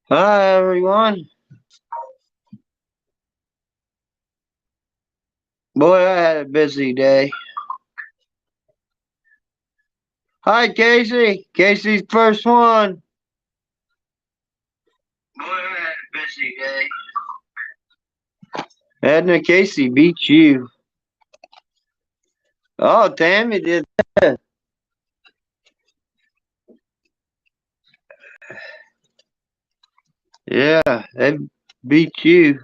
Hi everyone. Boy, I had a busy day. Hi Casey. Casey's first one. Boy, I had a busy day. Edna Casey beat you. Oh, Tammy did that. Yeah, they beat you.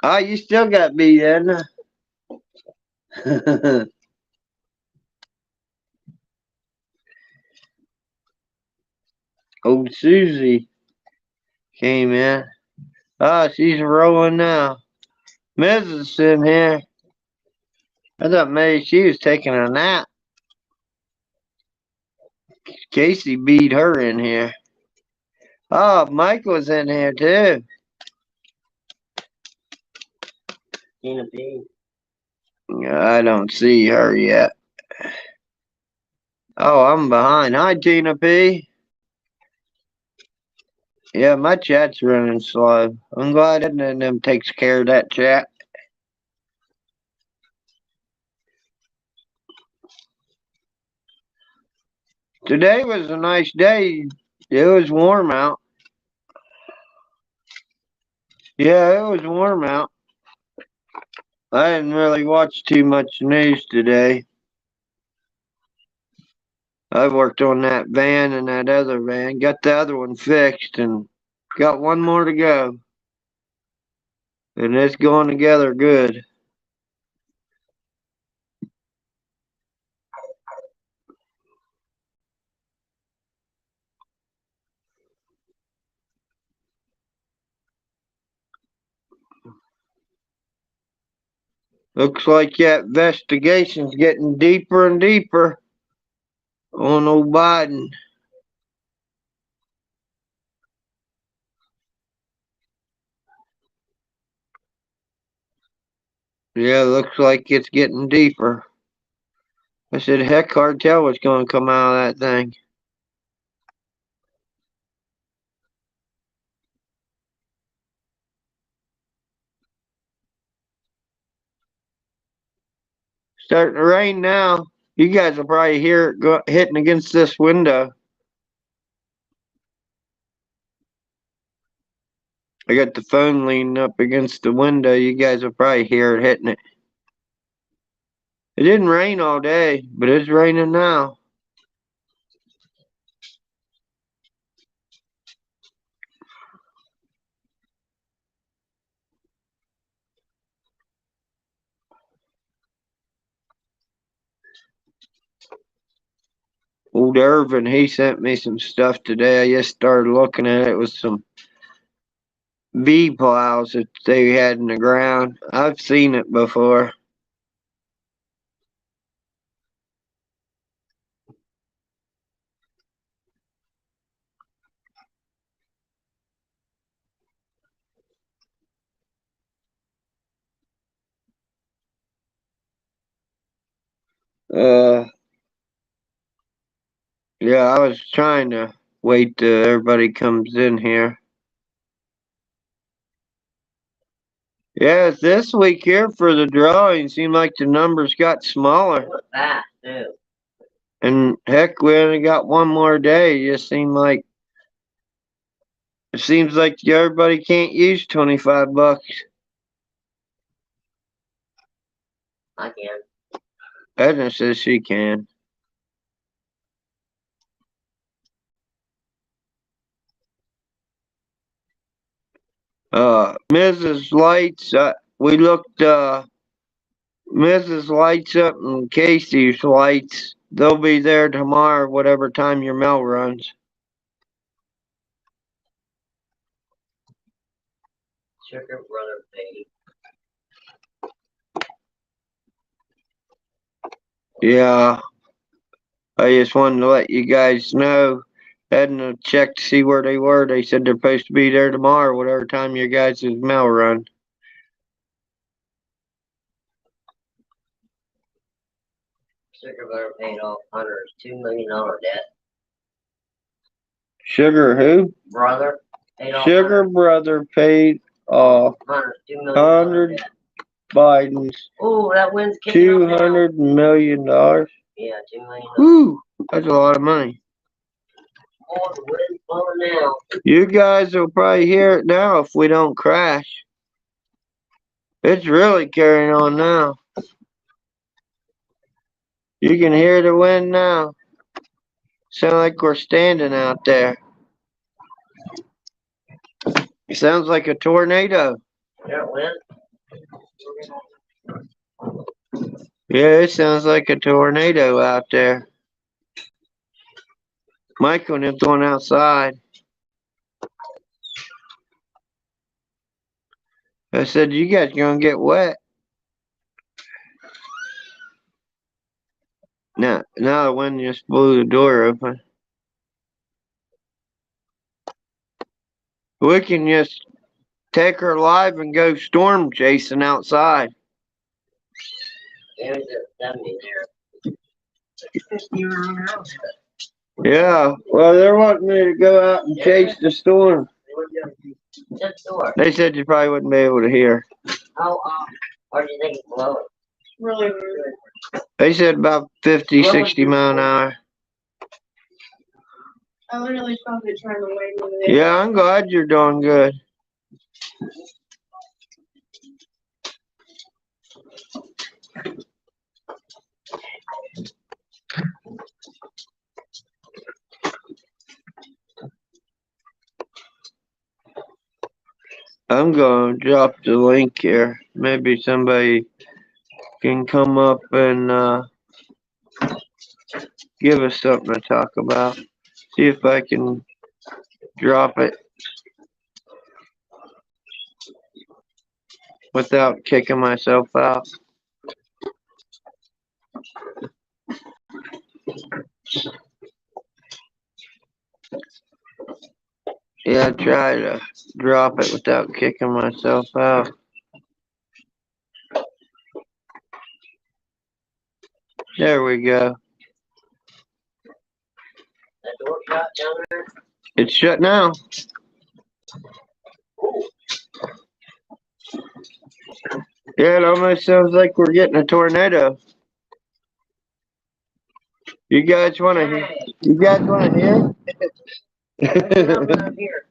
Oh, you still got beat, Edna. Old Susie came in. Oh, she's rolling now. Mrs. in here. I thought maybe she was taking a nap. Casey beat her in here. Oh, Mike was in here too. Tina B. I don't see her yet. Oh, I'm behind. Hi, Tina P. Yeah, my chat's running slow. I'm glad Edna and them takes care of that chat. Today was a nice day. It was warm out. Yeah, it was warm out. I didn't really watch too much news today. I worked on that van and that other van. Got the other one fixed and got one more to go. And it's going together good. Looks like that investigation's getting deeper and deeper on old Biden. Yeah, looks like it's getting deeper. I said, heck, hard tell what's going to come out of that thing. Starting to rain now. You guys will probably hear it hitting against this window. I got the phone leaning up against the window. You guys will probably hear it hitting it. It didn't rain all day, but it's raining now. Old Irvin, he sent me some stuff today. I just started looking at it. It was some bee plows that they had in the ground. I've seen it before. Uh, yeah, I was trying to wait till everybody comes in here. Yeah, it's this week here for the drawing. Seemed like the numbers got smaller. Fast too. And heck, we only got one more day. It just seems like everybody can't use $25. I can. Edna says she can. Mrs. Lights, we looked, Mrs. Lights up and Casey's Lights. They'll be there tomorrow, whatever time your mail runs. Sugar brother baby. Yeah, I just wanted to let you guys know. Hadn't checked to see where they were. They said they're supposed to be there tomorrow, whatever time your guys' mail run. Sugar Brother paid off Hunter's $2 million debt. Sugar who? Brother paid off Sugar Brother paid off Hunter's $2 million Hunter debt. Biden's Oh, that wind's kicking up now. $200 million. Yeah, $2 million. Woo! That's a lot of money. Oh, the wind's blowing now. You guys will probably hear it now if we don't crash. It's really carrying on now. You can hear the wind now. Sound like we're standing out there. It sounds like a tornado. Yeah, wind. Yeah, it sounds like a tornado out there. Michael and him going outside. I said, you guys gonna get wet. Now the wind just blew the door open. We can just take her alive and go storm chasing outside. There's a 70 there. 50 around the house. Yeah, well, they're wanting me to go out and chase the storm. Shut the door. They said you probably wouldn't be able to hear. How do you think it's blowing? Really weird. They said about 50, 60 mile an hour. I literally found it trying to wait over there. Yeah, I'm glad you're doing good. I'm gonna drop the link here. Maybe somebody can come up and give us something to talk about. See if I can drop it without kicking myself out. Yeah, try to drop it without kicking myself out. There we go. That door shut down there? It's shut now. Yeah, it almost sounds like we're getting a tornado. You guys want to hear? You guys want to hear? Up here.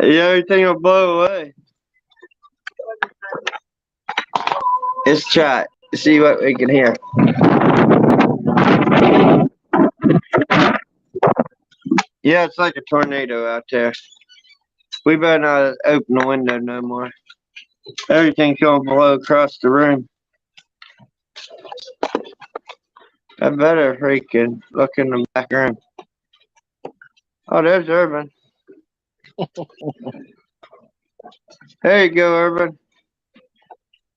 Yeah, everything will blow away. Let's try it. See what we can hear. Yeah, it's like a tornado out there. We better not open the window no more. Everything's gonna blow across the room. I better freaking look in the back room. Oh, there's Urban. There you go, Urban.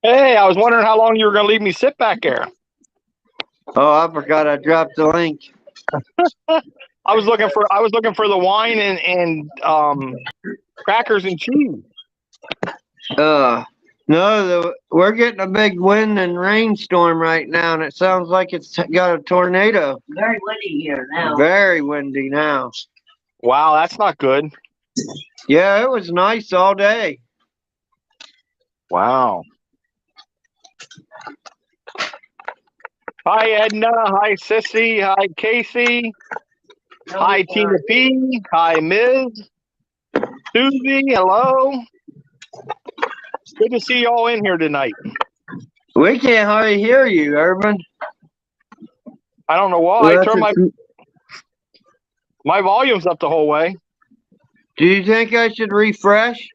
Hey, I was wondering how long you were going to leave me sit back there. Oh, I forgot I dropped the link. I was looking for the wine and crackers and cheese. No, we're getting a big wind and rainstorm right now, and it sounds like it's got a tornado. Very windy here now. Very windy now. Wow, that's not good. Yeah, it was nice all day. Wow. Hi, Edna. Hi, Sissy. Hi, Casey. Hi, Tina P. Hi, Ms. Susie. Hello. Good to see you all in here tonight. We can't hardly hear you, Urban. I don't know why. Well, I turned my volume's up the whole way. Do you think I should refresh?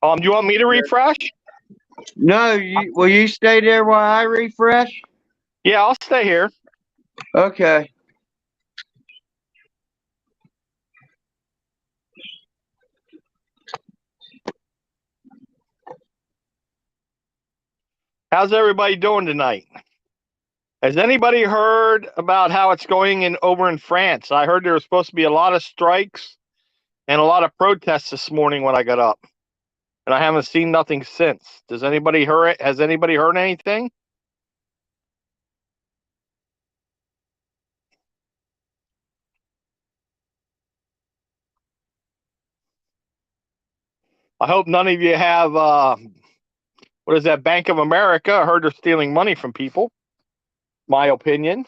Do you want me to refresh? No, will you stay there while I refresh? Yeah, I'll stay here. Okay. How's everybody doing tonight? Has anybody heard about how it's going over in France? I heard there was supposed to be a lot of strikes and a lot of protests this morning when I got up, and I haven't seen nothing since. Has anybody heard anything? I hope none of you have what is that, Bank of America? I heard they're stealing money from people. My opinion.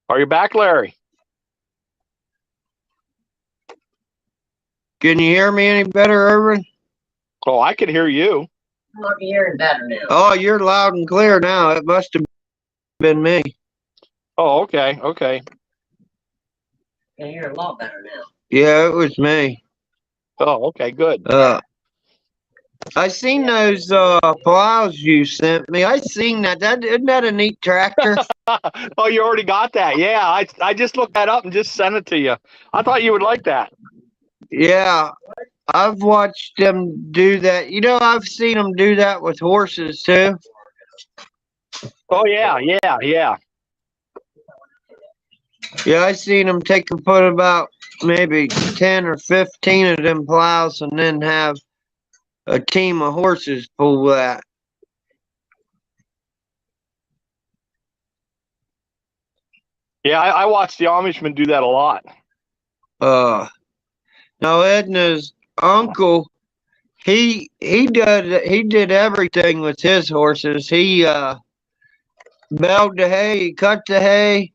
Are you back, Larry? Can you hear me any better, Irvin? Oh, I can hear you. I'm hearing better now. Oh, you're loud and clear now. It must have been me. Oh, okay, okay. I can hear a lot better now. Yeah, it was me. Oh, okay, good. I seen those plows you sent me. I seen that. Isn't that a neat tractor? Oh, you already got that. Yeah, I just looked that up and just sent it to you. I thought you would like that. Yeah, I've watched them do that. You know, I've seen them do that with horses too. Oh yeah, yeah, yeah. Yeah, I seen them take and put about maybe 10 or 15 of them plows and then have a team of horses pull that. Yeah, I watched the Amishmen do that a lot. Now Edna's uncle, he did everything with his horses. He baled the hay, he cut the hay,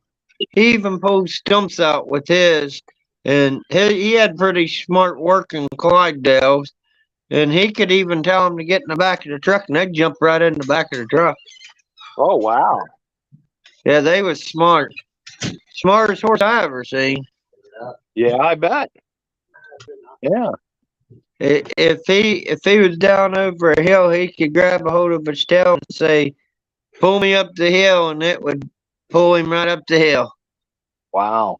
he even pulled stumps out with his. And he had pretty smart working Clydesdales. And he could even tell them to get in the back of the truck, and they'd jump right in the back of the truck. Oh wow. Yeah, they was smart. Smartest horse I ever seen. Yeah, I bet. Yeah. If he was down over a hill, he could grab a hold of its tail and say, "Pull me up the hill," and it would pull him right up the hill. Wow.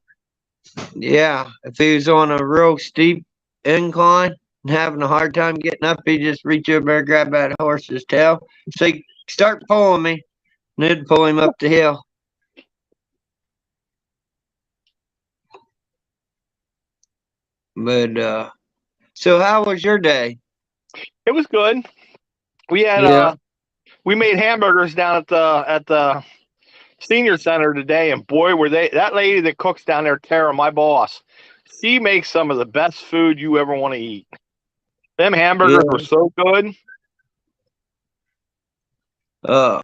Yeah, if he was on a real steep incline and having a hard time getting up, he'd just reach over there, grab that horse's tail, say, "Start pulling me," and it'd pull him up the hill. But so how was your day? It was good. We had Yeah. we made hamburgers down at the senior center today, and boy, were they, that lady that cooks down there, Tara, my boss, she makes some of the best food you ever want to eat. Them hamburgers were so good. Uh,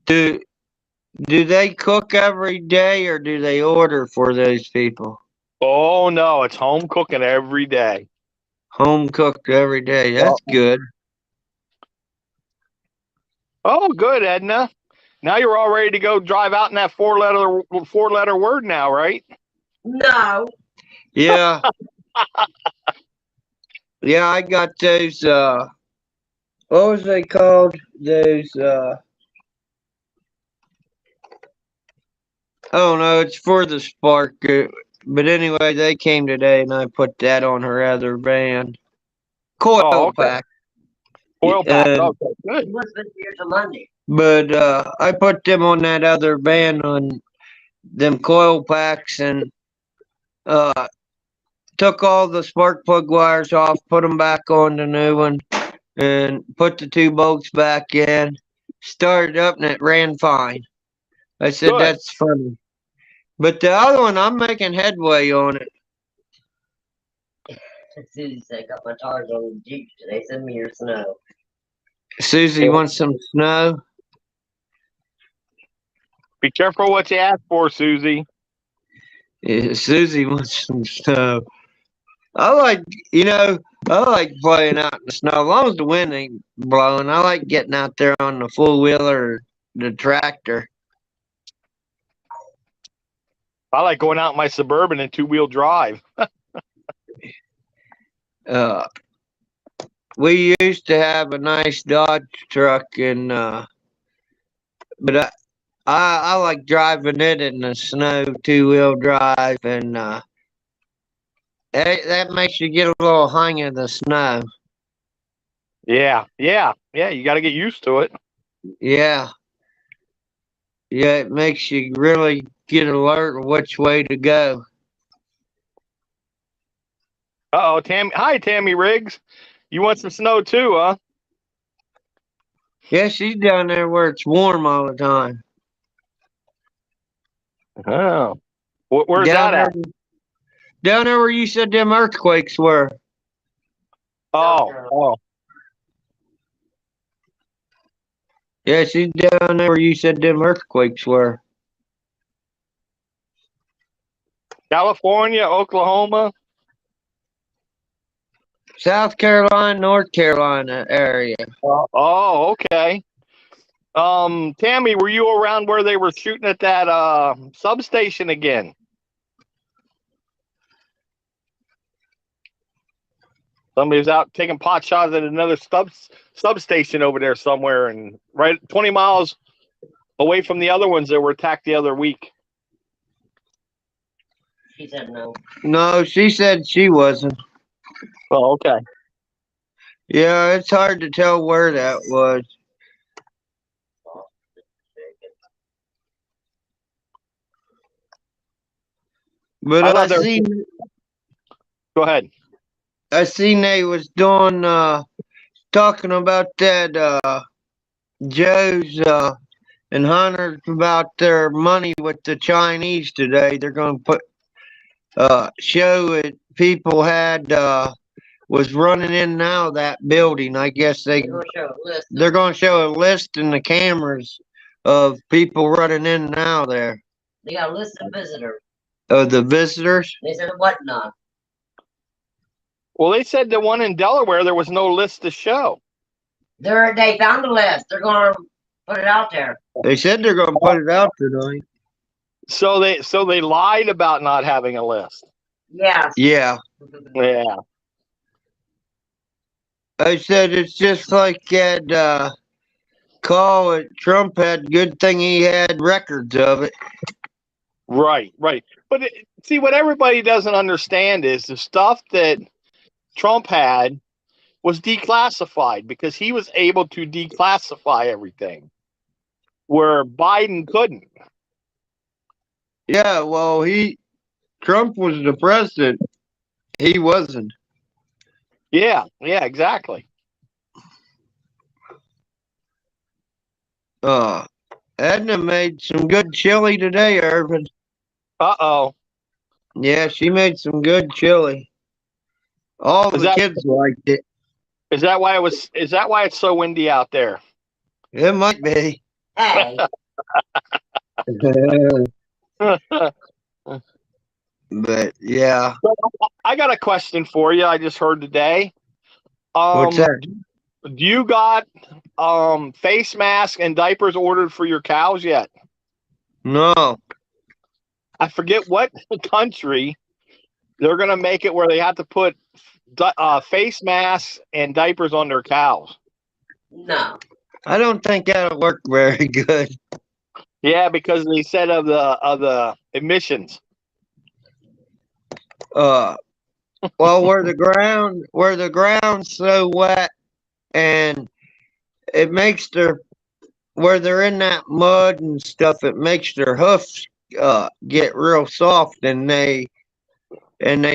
do do they cook every day or do they order for those people? Oh no, it's home cooking every day. Home cooked every day. That's good. Oh, good, Edna. Now you're all ready to go drive out in that four letter word now, right? No. Yeah. Yeah, I got those what was they called? Those I don't know, it's for the spark. But anyway, they came today and I put that on her other van. Coil Oh, okay. pack. Oil pack. And- Okay, good. What's been here till Monday? But I put them on that other van on them coil packs and took all the spark plug wires off, put them back on the new one, and put the two bolts back in. Started up and it ran fine. I said, Good. "That's funny." But the other one, I'm making headway on it. Susie said, got my tires on the Jeep today. Send me your snow. Susie wants some snow. Be careful what you ask for, Susie. Yeah, Susie wants some snow. I like playing out in the snow. As long as the wind ain't blowing, I like getting out there on the four wheeler or the tractor. I like going out in my Suburban and two-wheel drive. We used to have a nice Dodge truck, and but I like driving it in the snow, two-wheel drive, and that makes you get a little hang of the snow. Yeah. You got to get used to it. Yeah. Yeah, it makes you really get alert of which way to go. Uh-oh, Hi, Tammy Riggs. You want some snow too, huh? Yeah, she's down there where it's warm all the time. Oh. Where's Down that there, at? down there where you said them earthquakes were. Oh. Yeah, she's down there where you said them earthquakes were. California, Oklahoma. South Carolina, North Carolina area. Oh, okay. Tammy, were you around where they were shooting at that substation again? Somebody was out taking pot shots at another substation over there somewhere, and right 20 miles away from the other ones that were attacked the other week. She said no. No, she said she wasn't. Oh, okay. Yeah, it's hard to tell where that was. But I I thought there was- seen Go ahead. they was doing talking about that Joe's and Hunter about their money with the Chinese today. They're gonna put show it people had was running in and out of that building. I guess They're gonna show a list. they're gonna show a list in the cameras of people running in and out there. They got a list of visitors. Of the visitors. They said what not. Well, they said the one in Delaware there was no list to show. They found the list. They're gonna put it out there. They said they're gonna put it out tonight. So they lied about not having a list. Yeah. Yeah. Yeah. I said it's just like that call it Trump had. Good thing he had records of it. Right. But see, what everybody doesn't understand is the stuff that Trump had was declassified because he was able to declassify everything, where Biden couldn't. Yeah, well, Trump was the president. He wasn't. Yeah, exactly. Edna made some good chili today, Irvin. Uh-oh. Yeah, she made some good chili. All the kids liked it. Is that why it's so windy out there? It might be. Hey. But yeah. I got a question for you. I just heard today. What's that? Do you got face masks and diapers ordered for your cows yet? No. I forget what country they're going to make it where they have to put face masks and diapers on their cows. No. I don't think that'll work very good. Yeah, because they said of the emissions. Well, where the ground's so wet and it makes where they're in that mud and stuff, it makes their hoofs get real soft, and they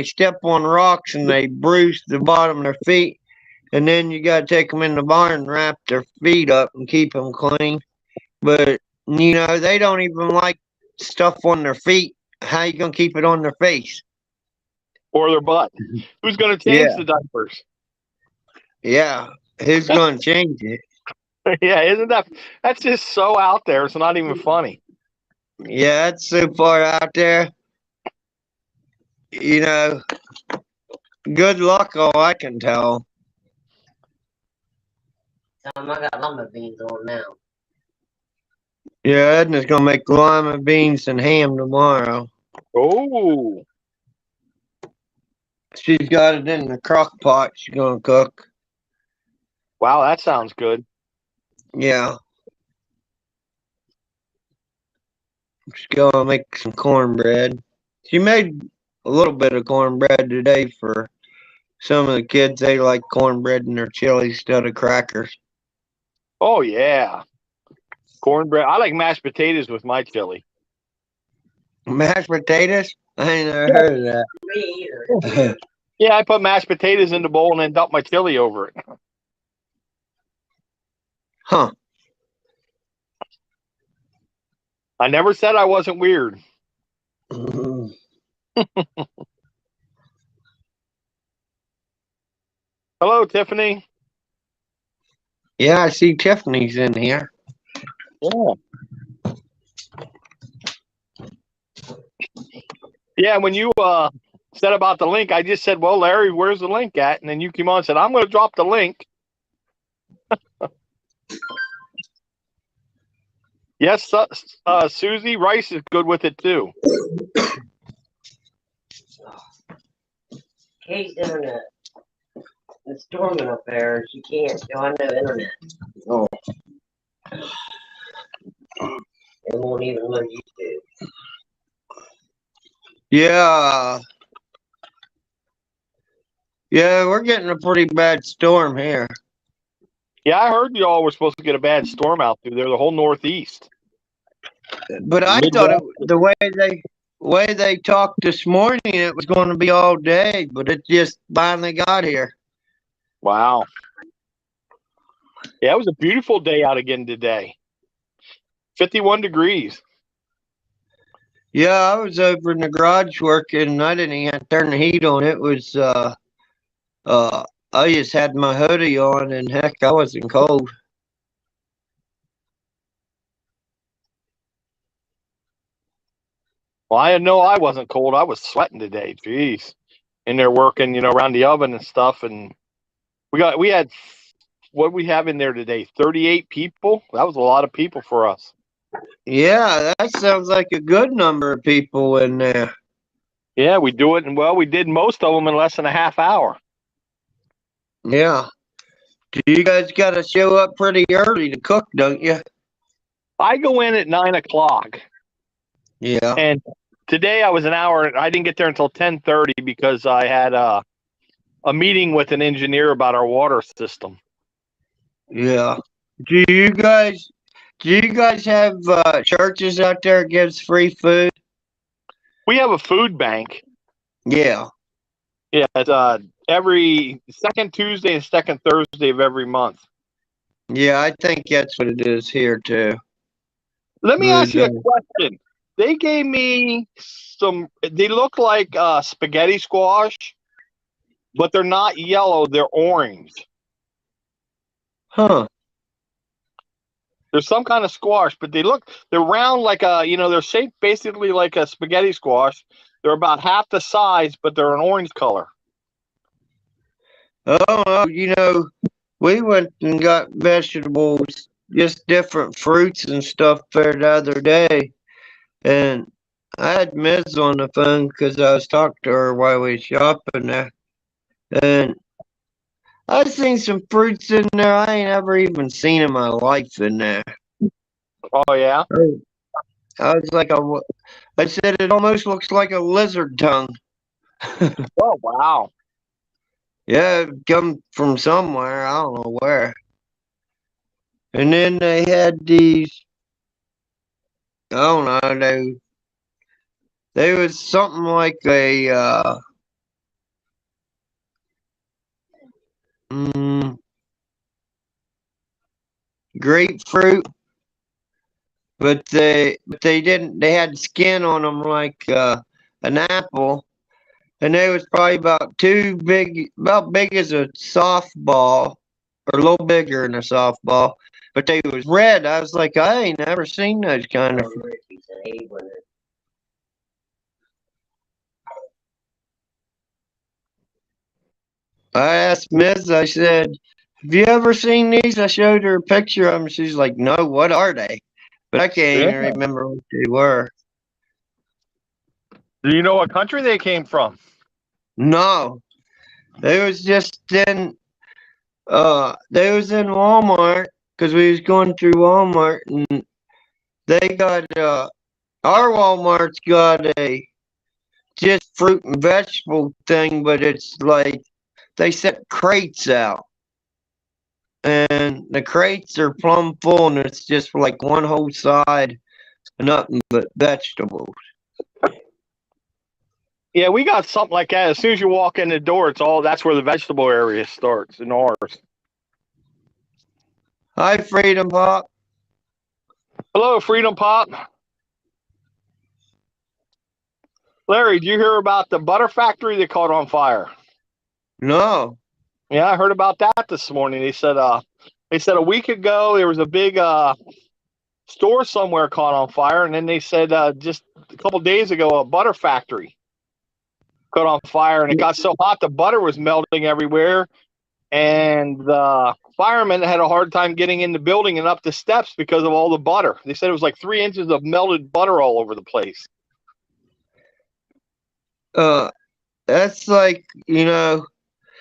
step on rocks and they bruise the bottom of their feet, and then you got to take them in the barn and wrap their feet up and keep them clean. But they don't even like stuff on their feet. How you gonna keep it on their face or their butt? Who's gonna change the diapers? Yeah, who's gonna change it? Yeah, isn't that's just so out there? It's not even funny. Yeah, it's so far out there. Good luck, all I can tell. I got lima beans on now. Yeah, Edna's gonna make lima beans and ham tomorrow. Oh. She's got it in the crock pot. She's gonna cook. Wow, that sounds good. Yeah. She's gonna make some cornbread. She made a little bit of cornbread today for some of the kids. They like cornbread in their chili instead of crackers. Oh yeah. Cornbread. I like mashed potatoes with my chili. Mashed potatoes? I ain't never heard of Me either. that. Yeah, I put mashed potatoes in the bowl and then dump my chili over it. Huh. I never said I wasn't weird. Hello, Tiffany. Yeah, I see Tiffany's in here. Yeah. Yeah, when you said about the link, I just said, well, Larry, where's the link at? And then you came on and said, I'm going to drop the link. Yes, Susie Rice is good with it too. Kate's internet. It's dormant up there, and she can't go on no internet. Oh. It won't even load YouTube. Yeah. Yeah, we're getting a pretty bad storm here. Yeah, I heard y'all were supposed to get a bad storm out through there, the whole Northeast. But I thought the way they talked this morning, it was going to be all day, but it just finally got here. Wow. Yeah, it was a beautiful day out again today. 51 degrees. Yeah, I was over in the garage working. I didn't even turn the heat on. It was I just had my hoodie on, and heck, I wasn't cold. Well, I know I wasn't cold. I was sweating today. Jeez. In there working, around the oven and stuff. And we had, what we have in there today? 38 people. That was a lot of people for us. Yeah, that sounds like a good number of people in there. Yeah, we do it. And well, we did most of them in less than a half hour. Yeah. You guys got to show up pretty early to cook, don't you? I go in at 9 o'clock. Yeah. And today I was an hour. I didn't get there until 10:30 because I had a meeting with an engineer about our water system. Yeah. Do you guys have churches out there that gives free food? We have a food bank. Yeah. Yeah, it's every second Tuesday and second Thursday of every month. Yeah, I think that's what it is here too. Let me ask you a question. They gave me they look like spaghetti squash, but they're not yellow, they're orange. Huh. There's some kind of squash, but they're round like they're shaped basically like a spaghetti squash. They're about half the size, but they're an orange color. Oh, we went and got vegetables, just different fruits and stuff there the other day. And I had Ms. on the phone because I was talking to her while we was shopping there. And I seen some fruits in there I ain't ever even seen in my life in there. Oh, yeah? I was like, I said it almost looks like a lizard tongue. Oh, wow. Yeah, it come from somewhere. I don't know where. And then they had these, I don't know, they was something like a grapefruit, but they didn't. They had skin on them like an apple, and they was probably about big as a softball, or a little bigger than a softball. But they was red. I was like, I ain't never seen those kind of. I asked Ms. I said, have you ever seen these? I showed her a picture of them. She's like, no, what are they? But I can't even remember what they were. Do you know what country they came from? No. They was just in they was in Walmart because we was going through Walmart, and they got our Walmart's got a just fruit and vegetable thing, but it's like they set crates out. and the crates are plumb full, and it's just like one whole side, nothing but vegetables. Yeah, we got something like that. As soon as you walk in the door, that's where the vegetable area starts in ours. Hi, Freedom Pop. Hello, Freedom Pop. Larry, did you hear about the butter factory that caught on fire? No. Yeah, I heard about that this morning. They said a week ago there was a big store somewhere caught on fire, and then they said just a couple days ago a butter factory caught on fire, and it got so hot the butter was melting everywhere, and the firemen had a hard time getting in the building and up the steps because of all the butter. They said it was like 3 inches of melted butter all over the place. That's like,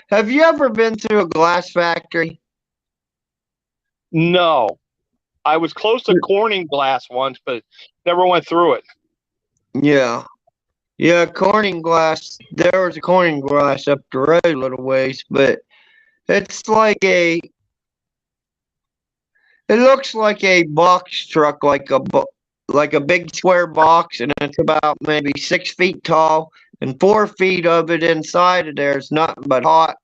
have you ever been to a glass factory? No. I was close to Corning glass once, but never went through it. Yeah. Yeah, Corning glass. There was a Corning glass up the road a little ways, but it's like it looks like a box truck, like a big square box, and it's about maybe 6 feet tall, and 4 feet of it inside of there is nothing but hot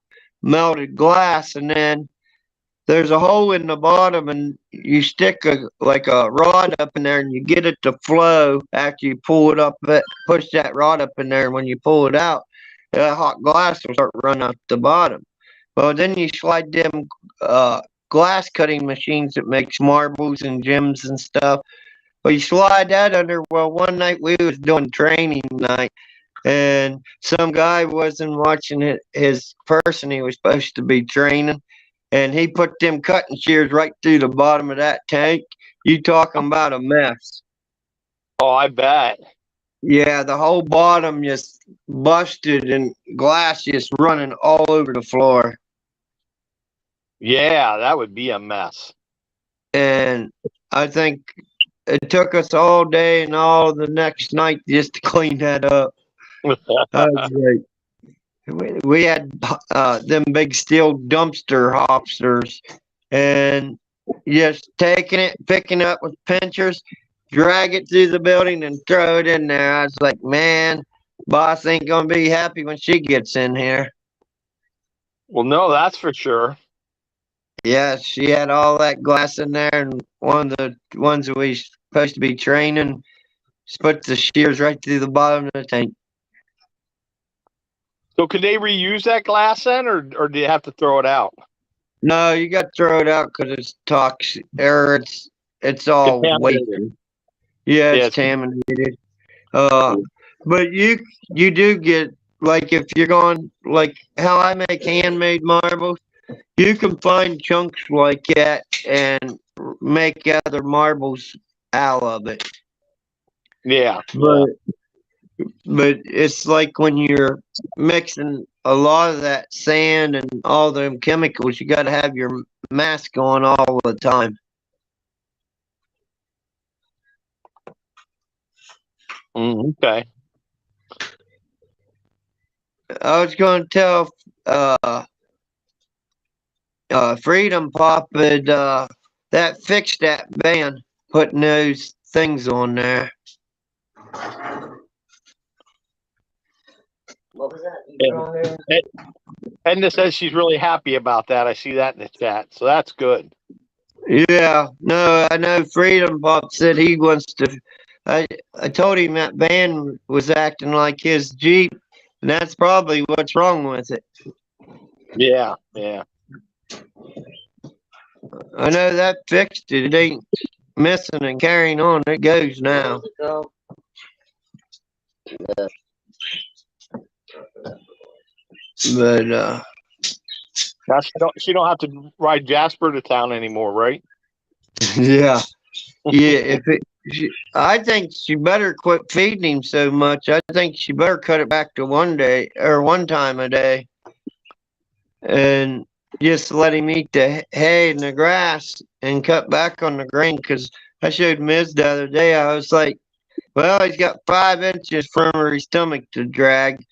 melted glass, and then there's a hole in the bottom, and you stick a rod up in there, and you get it to flow after you pull it up. Push that rod up in there, and when you pull it out, that hot glass will start running up the bottom. Well, then you slide them glass cutting machines that makes marbles and gems and stuff. Well, you slide that under. Well, one night we was doing training night, and some guy wasn't watching his person he was supposed to be training, and he put them cutting shears right through the bottom of that tank. You talking about a mess. Oh, I bet. Yeah, the whole bottom just busted and glass just running all over the floor. Yeah, that would be a mess. And I think it took us all day and all the next night just to clean that up. That was great. We had them big steel dumpster hoppsters, and just taking it, picking it up with pinchers, drag it through the building and throw it in there. I was like, man, boss ain't gonna be happy when she gets in here. Well, no, that's for sure. Yeah, she had all that glass in there, and one of the ones that we supposed to be training just put the shears right through the bottom of the tank. So could they reuse that glass then, or do you have to throw it out? No, you got to throw it out because it's toxic, or it's all Contaminated. wasted. Yeah, it's Yeah, contaminated. But you do get, like, if you're going like how I make handmade marbles, you can find chunks like that and make other marbles out of it. Yeah. But it's like when you're mixing a lot of that sand and all them chemicals, you got to have your mask on all the time. Okay. I was going to tell Freedom Pop that fixed that band, putting those things on there. What was that? You put on there? Edna says she's really happy about that. I see that in the chat, so that's good. Yeah, no, I know Freedom Pop said he wants to. I told him that band was acting like his Jeep, and that's probably what's wrong with it. Yeah, yeah. I know that fixed it. It ain't missing and carrying on. It goes now. But Now she don't have to ride Jasper to town anymore, right? yeah, yeah. I think she better quit feeding him so much. I think she better cut it back to one time a day, and just let him eat the hay and the grass and cut back on the grain. Because I showed Miz the other day. I was like, well, he's got 5 inches from his stomach to drag.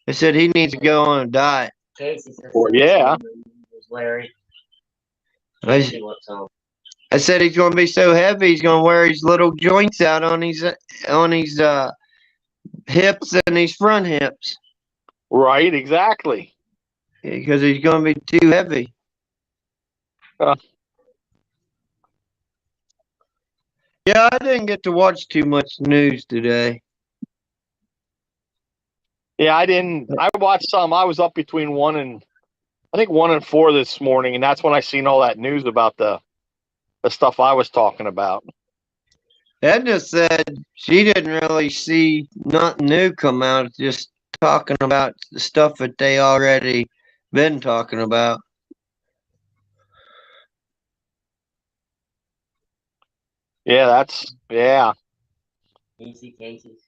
I said he needs to go on a diet. Casey said Well, yeah. Larry. I, See what's on. I said he's gonna be so heavy he's gonna wear his little joints out on his hips and his front hips Right, exactly. because he's gonna be too heavy. Uh. Yeah, I didn't get to watch too much news today. Yeah, I didn't. I watched some. I was up between 1 and 4 this morning, and that's when I seen all that news about the stuff I was talking about. Edna said she didn't really see nothing new come out, just talking about the stuff that they already been talking about. Yeah. Easy cases.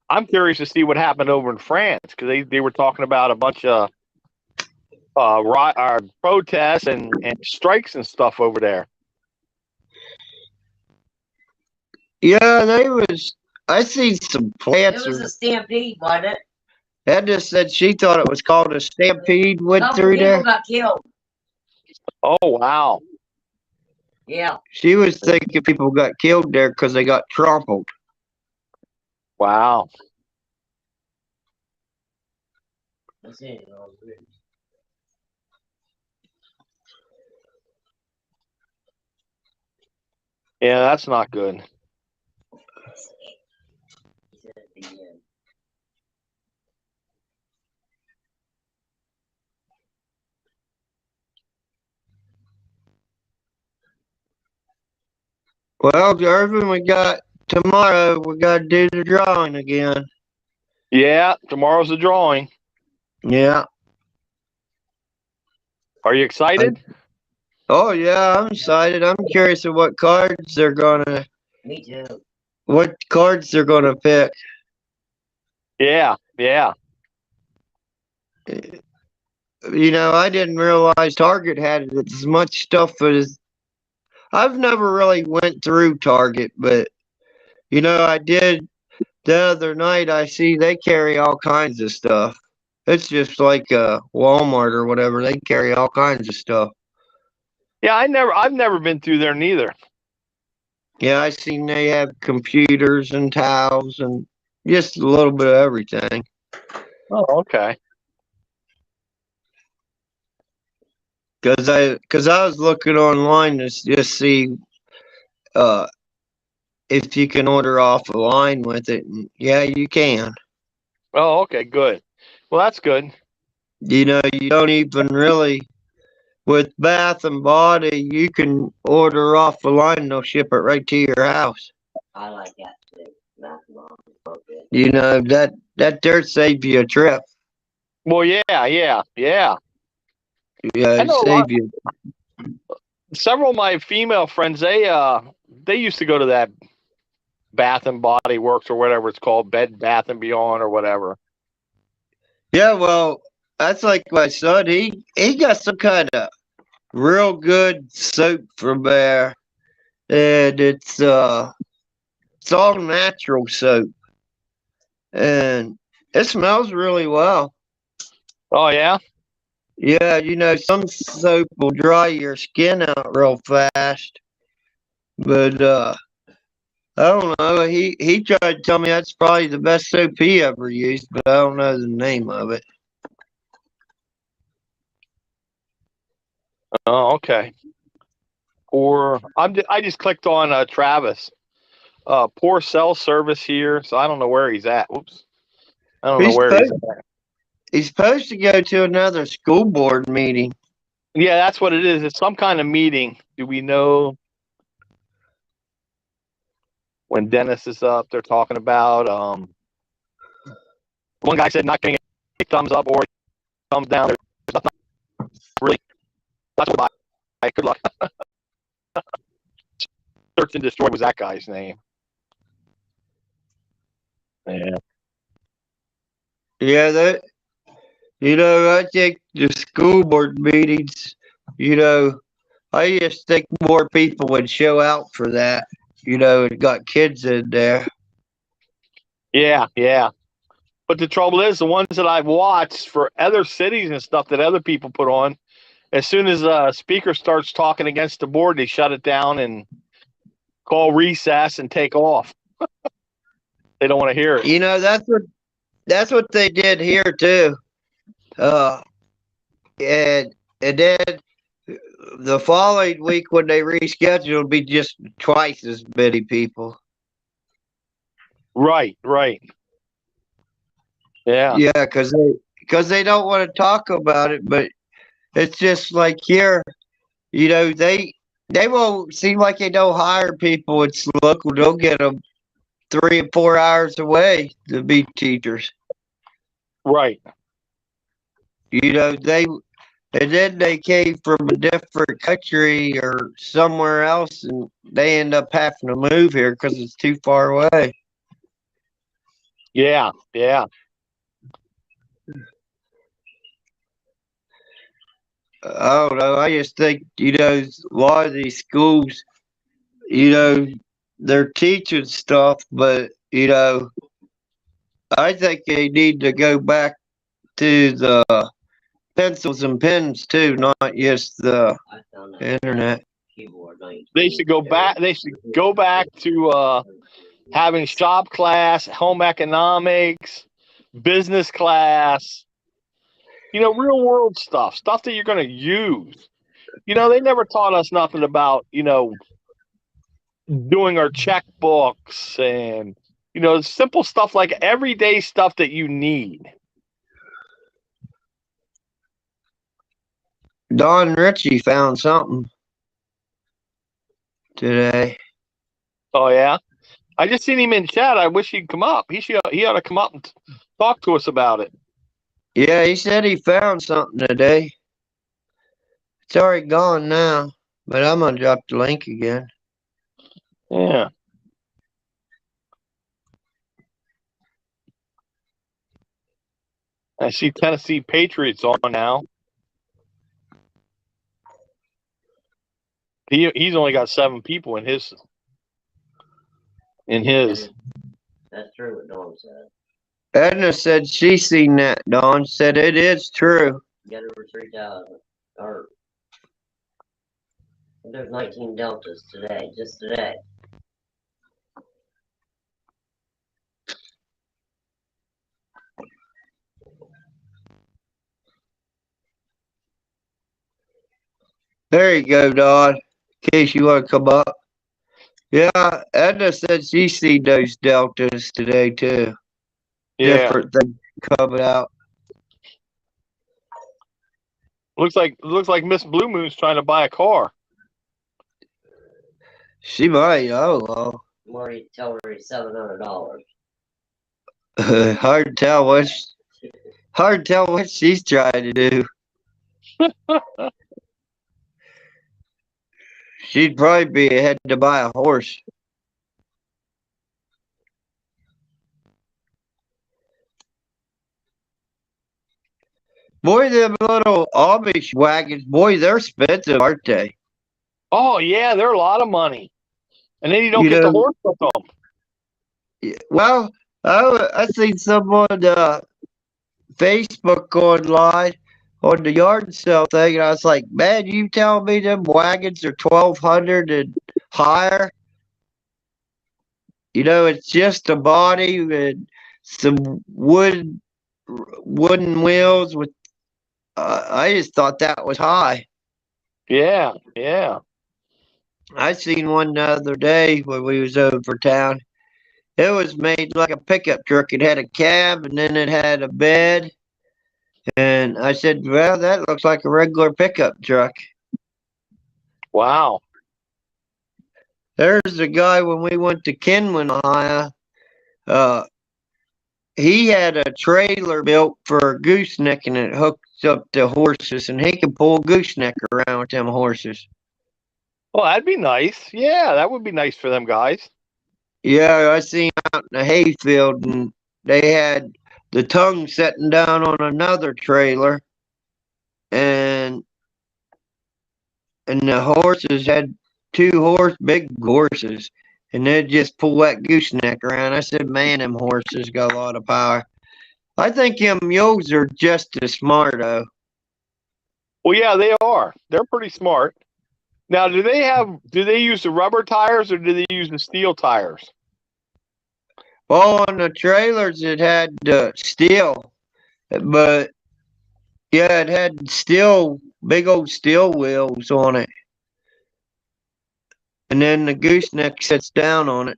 I'm curious to see what happened over in France because they were talking about a bunch of protests and strikes and stuff over there. Yeah, I seen some It plants. was a stampede, wasn't it? Edna said she thought it was called a stampede went Couple through people there. got killed. Oh wow! Yeah. She was thinking people got killed there because they got trampled. Wow. That's it. Yeah, that's not good. Well, Irvin, we got tomorrow. We got to do the drawing again. Yeah, tomorrow's the drawing. Yeah. Are you excited? Oh yeah, I'm excited. I'm curious of what cards they're gonna. Me too. What cards they're gonna pick. Yeah. You know, I didn't realize Target had as much stuff as. I've never really went through Target, but you know, I did the other night. I see they carry all kinds of stuff. It's just like Walmart or whatever. They carry all kinds of stuff. Yeah, I've never been through there neither. Yeah, I seen they have computers and towels and just a little bit of everything. Oh, okay. Cause I was looking online to just see if you can order off a line with it. And yeah, you can. Oh, okay, good. Well, that's good. You know, you don't even really with Bath and Body. You can order off a line. And they'll ship it right to your house. I like that too. That's long. You know that there saves you a trip. Well, yeah. Yeah, I it know a lot. save you. Several of my female friends, they used to go to that Bath and Body Works or whatever it's called, Bed Bath and Beyond or whatever. Yeah, well, that's like my son. He got some kind of real good soap from there, and it's all natural soap, and it smells really well. Oh yeah. Yeah, you know, some soap will dry your skin out real fast, but I don't know. He tried to tell me that's probably the best soap he ever used, but I don't know the name of it. Oh, okay. Or I just clicked on Travis. Poor cell service here, so I don't know where he's at. Whoops. I don't know He's where he's supposed, at. he's supposed to go to another school board meeting. Yeah, that's what it is. It's some kind of meeting. Do we know when Dennis is up? They're talking about one guy said not getting a thumbs up or thumbs down. There's nothing really. That's what I good luck. Search and Destroy was that guy's name. Yeah. Yeah, that you know, I think the school board meetings, you know, I just think more people would show out for that. You know, it got kids in there. Yeah. But the trouble is, the ones that I've watched for other cities and stuff that other people put on, as soon as a speaker starts talking against the board, they shut it down and call recess and take off. They don't want to hear it. You know, that's what they did here too. Uh, and then the following week when they rescheduled, it'll be just twice as many people. Right. Yeah. Yeah, because they don't want to talk about it, but it's just like here, you know, they won't seem like they don't hire people. It's local. They'll get them 3 or 4 hours away to be teachers. Right. You know, and then they came from a different country or somewhere else, and they end up having to move here because it's too far away. Yeah. I don't know. I just think, you know, a lot of these schools, you know, they're teaching stuff, but, you know, I think they need to go back to the pencils and pens too, not just the I found that internet. keyboard. They should go back. They should go back to having shop class, home economics, business class. You know, real world stuff that you're going to use. You know, they never taught us nothing about, you know, doing our checkbooks and, you know, simple stuff like everyday stuff that you need. Don Ritchie found something today. Oh, yeah? I just seen him in chat. I wish he'd come up. He ought to come up and talk to us about it. Yeah, he said he found something today. It's already gone now, but I'm going to drop the link again. Yeah. I see Tennessee Patriots on now. He's only got 7 people in his. That's true what Dawn said. Edna said she seen that, Dawn. Said it is true. Get over 3,000. Or there's 19 deltas today, just today. There you go, Dawn. In case you want to come up. Yeah, Edna said she seen those deltas today too. Yeah. Different things coming out. Looks like Miss Blue Moon's trying to buy a car. She might. Oh well. Marty, tell her he's $700. Hard to tell what she's trying to do. She'd probably be ahead to buy a horse. Boy, them little Amish wagons, boy, they're expensive, aren't they? Oh yeah, they're a lot of money, and then you don't get the horse with them. Well, I seen someone Facebook online on the yard sale thing, and I was like, man, you telling me them wagons are $1,200 and higher? You know, it's just a body and some wooden wheels with. I just thought that was high. Yeah. I seen one the other day when we was over town. It was made like a pickup truck. It had a cab and then it had a bed. And I said, well, that looks like a regular pickup truck. Wow. There's a guy when we went to Kenwin, Ohio. He had a trailer built for a gooseneck and it hooked up to horses, and he could pull a gooseneck around with them horses. Well, that'd be nice. Yeah, that would be nice for them guys. Yeah, I seen out in the hayfield, and they had the tongue sitting down on another trailer, and the horses had big horses, and they'd just pull that gooseneck around. I said, man, them horses got a lot of power. I think them mules are just as smart, though. Well, yeah, they are. They're pretty smart. Now, do they use the rubber tires or do they use the steel tires? Well, on the trailers it had steel, but yeah, it had steel, big old steel wheels on it, and then the gooseneck sits down on it.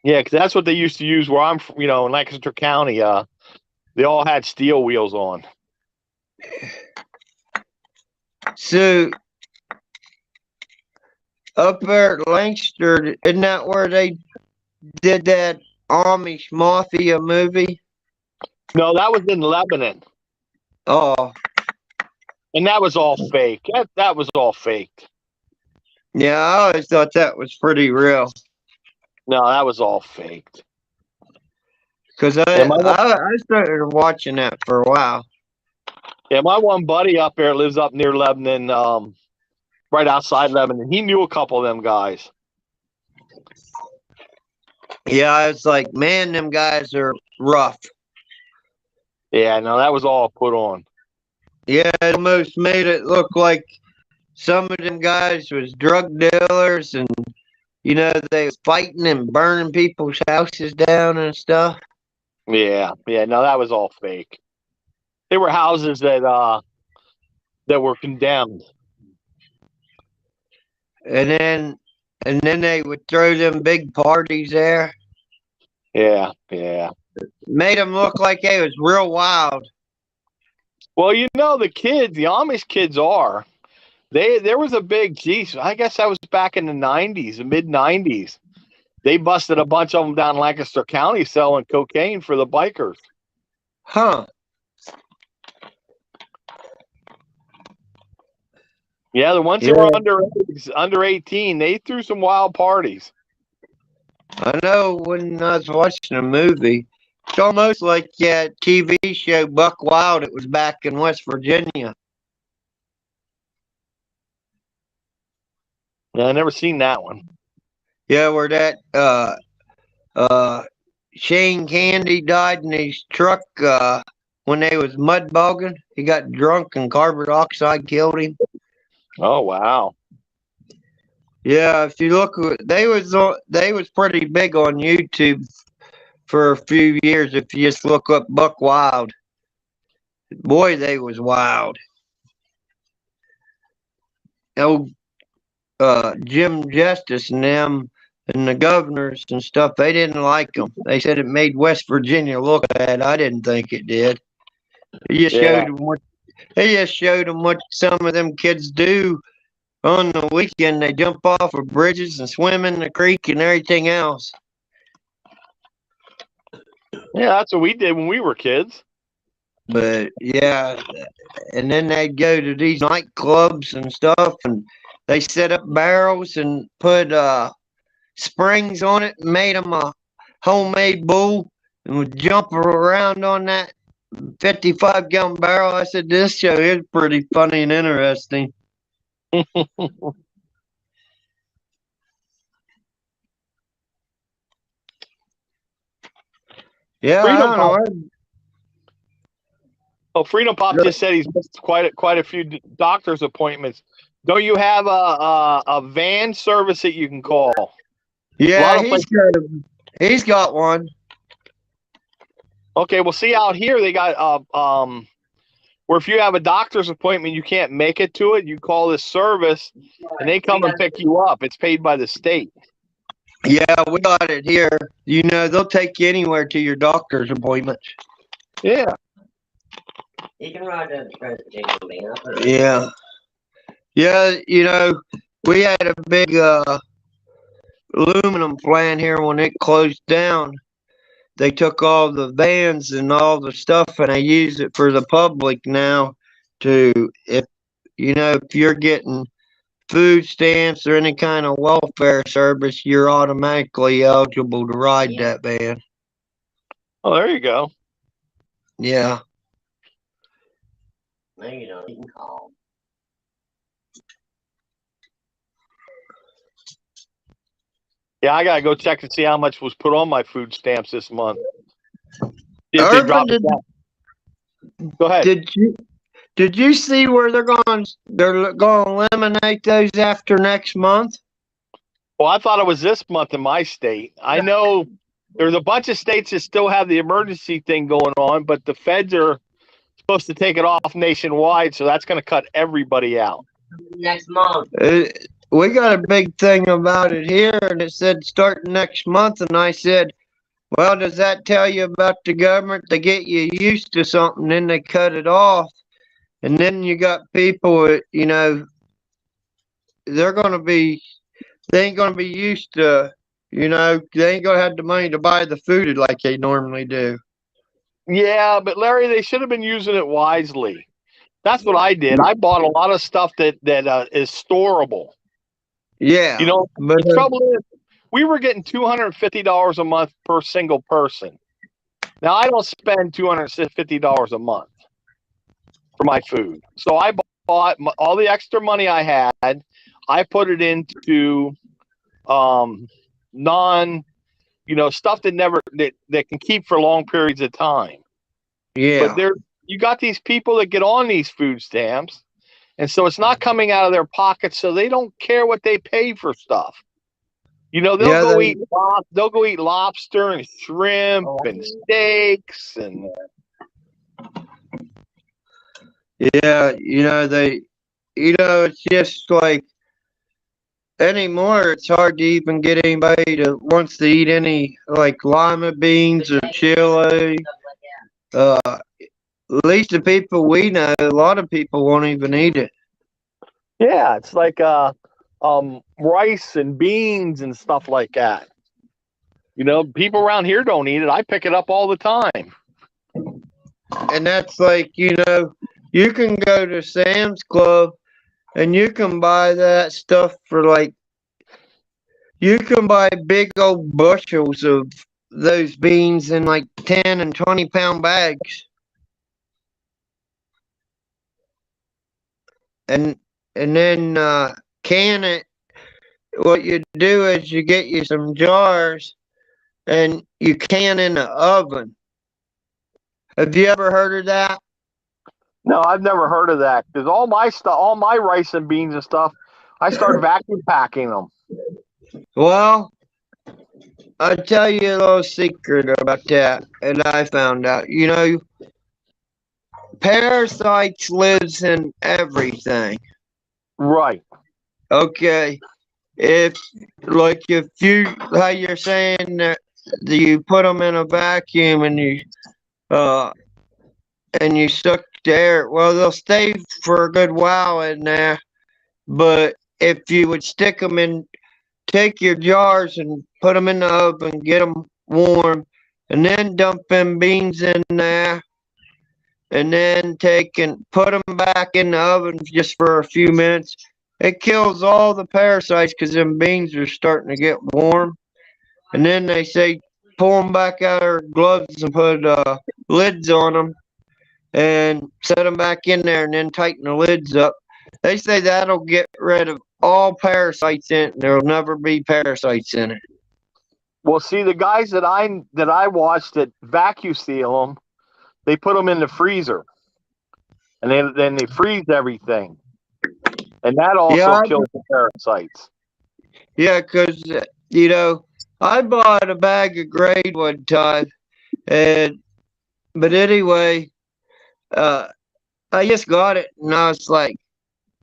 Yeah, because that's what they used to use where I'm, in Lancaster County. They all had steel wheels on. So up there at Lancaster, isn't that where they did that Amish Mafia movie? No, that was in Lebanon, Oh, and that was all fake. That was all faked. yeah, I always thought that was pretty real. No, that was all faked. Because I started watching that for a while. Yeah, my one buddy up there lives up near Lebanon, right outside Lebanon. He knew a couple of them guys. Yeah, I was like, man, them guys are rough. Yeah, no, that was all put on. Yeah, it almost made it look like some of them guys was drug dealers and, they was fighting and burning people's houses down and stuff. Yeah, no, that was all fake. They were houses that were condemned. And then they would throw them big parties there. Yeah. Made them look like they was real wild. Well, the Amish kids are. There was a big, geez, I guess that was back in the 90s, the mid 90s. They busted a bunch of them down in Lancaster County selling cocaine for the bikers. Huh. Yeah, the ones who were under 18, they threw some wild parties. I know when I was watching a movie, it's almost like that TV show Buck Wild. It was back in West Virginia. Yeah, I never seen that one. Yeah, where that Shane Candy died in his truck when they was mud bogging. He got drunk and carbon dioxide killed him. Oh, wow. Yeah, if you look, they was pretty big on YouTube for a few years. If you just look up Buck Wild, boy, they was wild. Oh, Jim Justice and them and the governors and stuff, they didn't like them. They said it made West Virginia look bad. I didn't think it did. It just showed them what some of them kids do on the weekend. They jump off of bridges and swim in the creek and everything else. Yeah, that's what we did when we were kids. But yeah, and then they'd go to these nightclubs and stuff, and they set up barrels and put springs on it and made them a homemade bull and would jump around on that 55-gallon barrel. I said, this show is pretty funny and interesting. Yeah, I don't know. Oh, Freedom Pop just said he's missed quite a few doctor's appointments. Don't you have a van service that you can call? Yeah, he's got one. Okay, well, see out here they got where if you have a doctor's appointment you can't make it to it, you call this service and they come and pick you up. It's paid by the state. Yeah, we got it here. They'll take you anywhere to your doctor's appointment. Yeah. You can ride the president van. Yeah. Yeah, we had a big aluminum plant here when it closed down. They took all the vans and all the stuff and they use it for the public now if you're getting food stamps or any kind of welfare service, you're automatically eligible to ride that van. Oh, there you go. Yeah. No, you don't. You can call. Yeah, I gotta go check to see how much was put on my food stamps this month. If they drop it down. Go ahead. Did you see where they're going to eliminate those after next month? Well, I thought it was this month in my state. I know there's a bunch of states that still have the emergency thing going on, but the feds are supposed to take it off nationwide, so that's going to cut everybody out. Next month. We got a big thing about it here, and it said starting next month, and I said, well, does that tell you about the government? They get you used to something, then they cut it off. And then you got people that, they ain't going to be used to, they ain't going to have the money to buy the food like they normally do. Yeah, but Larry, they should have been using it wisely. That's what I did. I bought a lot of stuff that is storable. Yeah. But the trouble is, we were getting $250 a month per single person. Now, I don't spend $250 a month for my food. So I bought all the extra money I had. I put it into stuff that can keep for long periods of time. Yeah. But you got these people that get on these food stamps, and so it's not coming out of their pockets, so they don't care what they pay for stuff. They'll go eat lobster and shrimp and steaks and. Yeah, it's just like anymore, it's hard to even get anybody that wants to eat any like lima beans or chili. At least the people we know, a lot of people won't even eat it. Yeah, it's like rice and beans and stuff like that. People around here don't eat it. I pick it up all the time. And that's like, you can go to Sam's Club and you can buy that stuff for you can buy big old bushels of those beans in like 10 and 20 pound bags. And then can it. What you do is you get you some jars and you can in the oven. Have you ever heard of that? No, I've never heard of that, because all my rice and beans and stuff, I start vacuum packing them. Well, I'll tell you a little secret about that, and I found out. Parasites lives in everything. Right. Okay. If how you're saying that you put them in a vacuum and you suck the air, well, they'll stay for a good while in there. But if you would take your jars and put them in the oven, get them warm, and then dump them beans in there, and then put them back in the oven just for a few minutes, it kills all the parasites because them beans are starting to get warm. And then they say pull them back out of our gloves and put lids on them and set them back in there and then tighten the lids up. They say that'll get rid of all parasites in it. There'll never be parasites in it. Well, see, the guys that I watched that vacuum seal them, they put them in the freezer, and then they freeze everything, and that also kills the parasites. Yeah, because I bought a bag of grade one time, but anyway, I just got it, and I was like,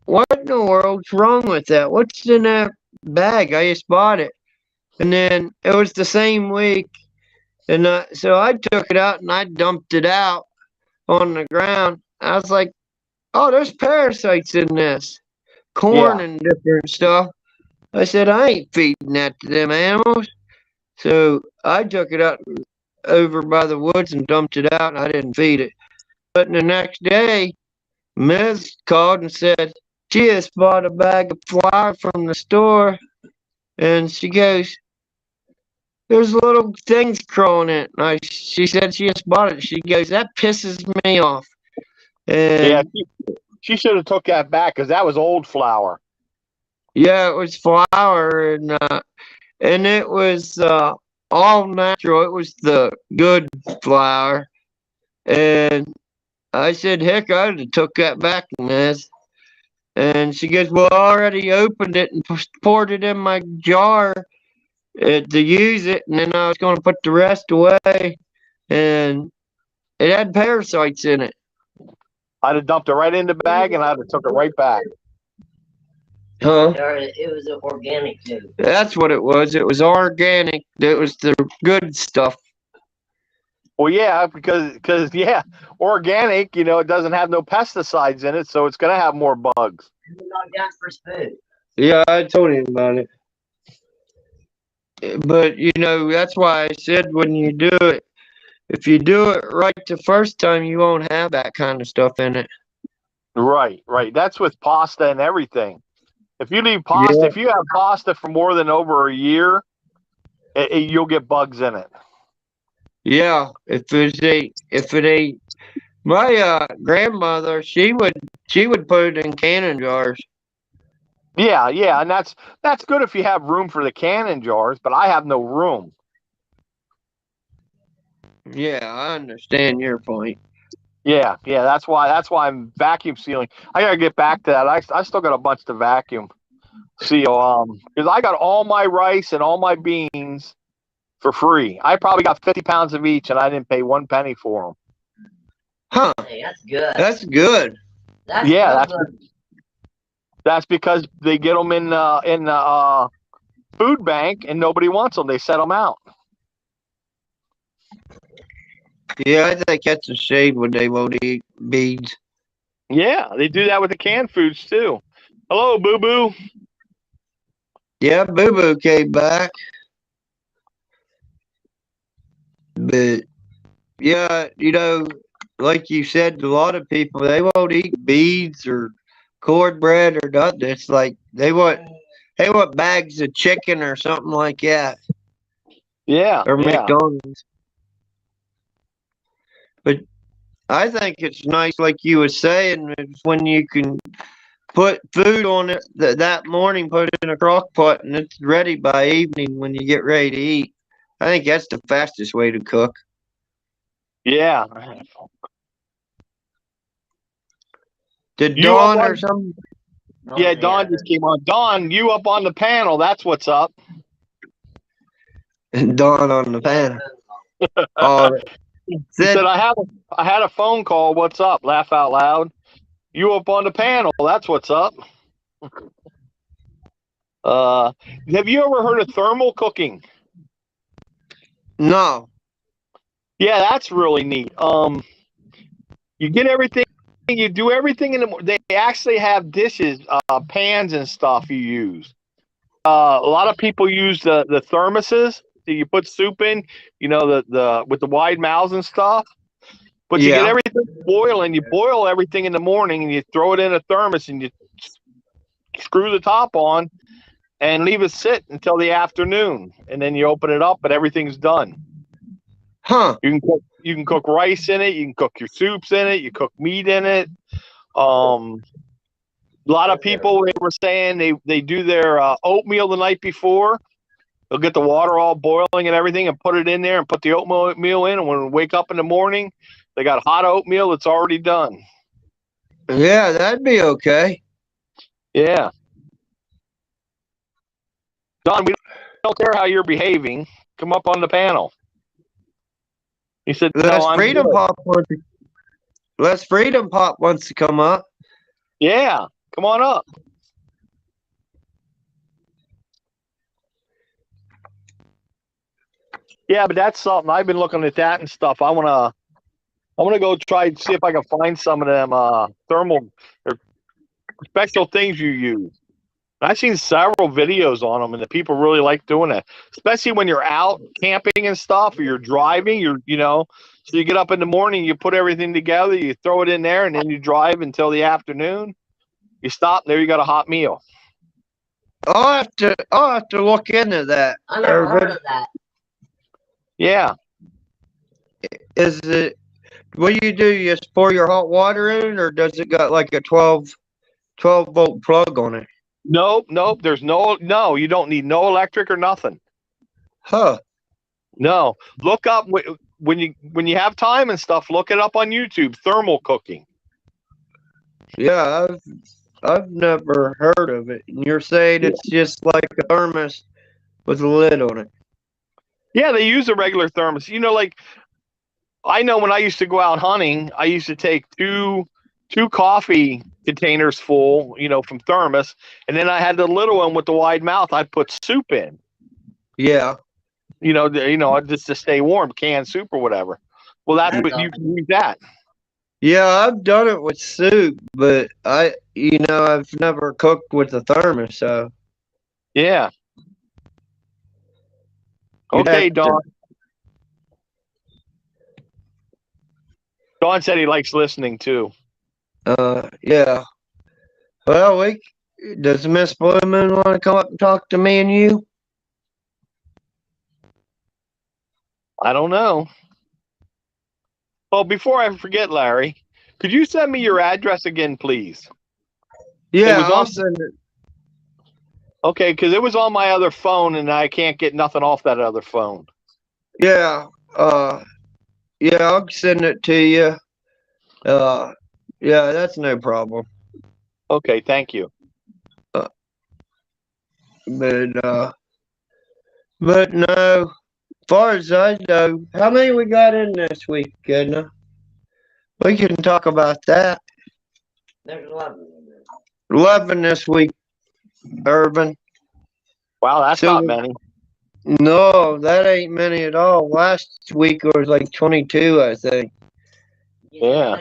what in the world's wrong with that? What's in that bag? I just bought it. And then it was the same week. And so I took it out and I dumped it out on the ground. I was like, oh, there's parasites in this. Corn and different stuff. I said, I ain't feeding that to them animals. So I took it out over by the woods and dumped it out, and I didn't feed it. But the next day, Ms. called and said she just bought a bag of flour from the store, and she goes, there's little things crawling in it. She said she just bought it. She goes, that pisses me off. And she should have took that back, because that was old flour. Yeah, it was flour, and it was all natural. It was the good flour, and I said, heck, I'd have took that vacuum, Miss. And she goes, well, I already opened it and poured it in my jar to use it, and then I was going to put the rest away, and it had parasites in it. I'd have dumped it right in the bag, and I'd have took it right back. Huh? It was organic too. That's what it was. It was organic. It was the good stuff. Well, yeah, because yeah, organic, you know, it doesn't have no pesticides in it, so it's going to have more bugs. It was not Jasper's food. Yeah, I told him about it. But, you know, that's why I said when you do it, if you do it right the first time, you won't have that kind of stuff in it. Right, right. That's with pasta and everything. If you leave pasta, Yeah. if you have pasta for more than over a year, you'll get bugs in it. Yeah, if it ain't my grandmother, she would put it in canning jars. Yeah, yeah, and that's good if you have room for the canning jars, but I have no room. Yeah, I understand your point. Yeah, yeah, that's why I'm vacuum sealing. I gotta get back to that. I still got a bunch to vacuum seal, because I got all my rice and all my beans for free. I probably got 50 pounds of each, and I didn't pay 1 penny for them. Huh? Hey, that's good. That's good. That's Yeah, good. that's because they get them in the food bank, and nobody wants them. They set them out. Yeah, I think that's a shame when they won't eat beans. Yeah, they do that with the canned foods too. Hello, Boo Boo. Yeah, Boo Boo came back. But yeah, you know, like you said, a lot of people they won't eat beans or cornbread or nothing. It's like they want bags of chicken or something like that. Yeah, Or yeah. McDonald's. But I think it's nice, like you were saying, is when you can put food on it that morning, put it in a crock pot, and it's ready by evening when you get ready to eat. I think that's the fastest way to cook. Yeah. Did You up Dawn or on- something? Yeah, Don just came on. Don, you up on the panel. That's what's up. Dawn on the panel. Oh, He said, I had a phone call. What's up? Laugh out loud. You up on the panel. That's what's up. Have you ever heard of thermal cooking? no. Yeah, that's really neat. You get everything, you do everything in the morning. They actually have dishes, pans and stuff you use. A lot of people use the thermoses that you put soup in, you know, the with the wide mouths and stuff. But you get Yeah. everything boiling. You boil everything in the morning and you throw it in a thermos and you screw the top on and leave it sit until the afternoon. And then you open it up and everything's done. Huh. You can cook rice in it. You can cook your soups in it. You cook meat in it. A lot of people, they were saying they do their oatmeal the night before. They'll get the water all boiling and everything and put it in there and put the oatmeal in. And when we wake up in the morning, they got hot oatmeal that's already done. Yeah, that'd be okay. Yeah. Don, we don't care how you're behaving. Come up on the panel. He said, Les I'm Freedom good. Pop Les Freedom Pop wants to come up. Yeah, come on up. Yeah, but that's something I've been looking at that and stuff. I'm gonna go try and see if I can find some of them thermal or special things you use. I've seen several videos on them, and the people really like doing it, especially when you're out camping and stuff, or you're driving. So you get up in the morning, you put everything together, you throw it in there, and then you drive until the afternoon. You stop, and there you got a hot meal. I'll have to look into that. I never heard of that. Yeah. Is it what do? You just pour your hot water in, or does it got like a 12 volt plug on it? Nope. There's no. You don't need no electric or nothing. Huh. No. Look up when you have time and stuff, look it up on YouTube. Thermal cooking. Yeah, I've never heard of it. And you're saying it's just like a thermos with a lid on it. Yeah, they use a regular thermos. Like I know when I used to go out hunting, I used to take two coffee containers full, from thermos, and then I had the little one with the wide mouth. I put soup in. Yeah. Just to stay warm, canned soup or whatever. Well, that's what you can use that. Yeah, I've done it with soup, but I've never cooked with a thermos, so. Yeah. You'd Okay, have to- Don. Don said he likes listening too. Yeah. Well, does Miss Blue Moon want to come up and talk to me and you? I don't know. Well, before I forget, Larry, could you send me your address again, please? Yeah, was I'll on- send it. Okay, because it was on my other phone, and I can't get nothing off that other phone. Yeah, yeah, I'll send it to you. Yeah, that's no problem. Okay, thank you. But no, as far as I know, how many we got in this week, Edna? We can talk about that. There's 11. 11 this week, Urban. Wow, that's So- not many. No, that ain't many at all. Last week was like 22, I think. Yeah.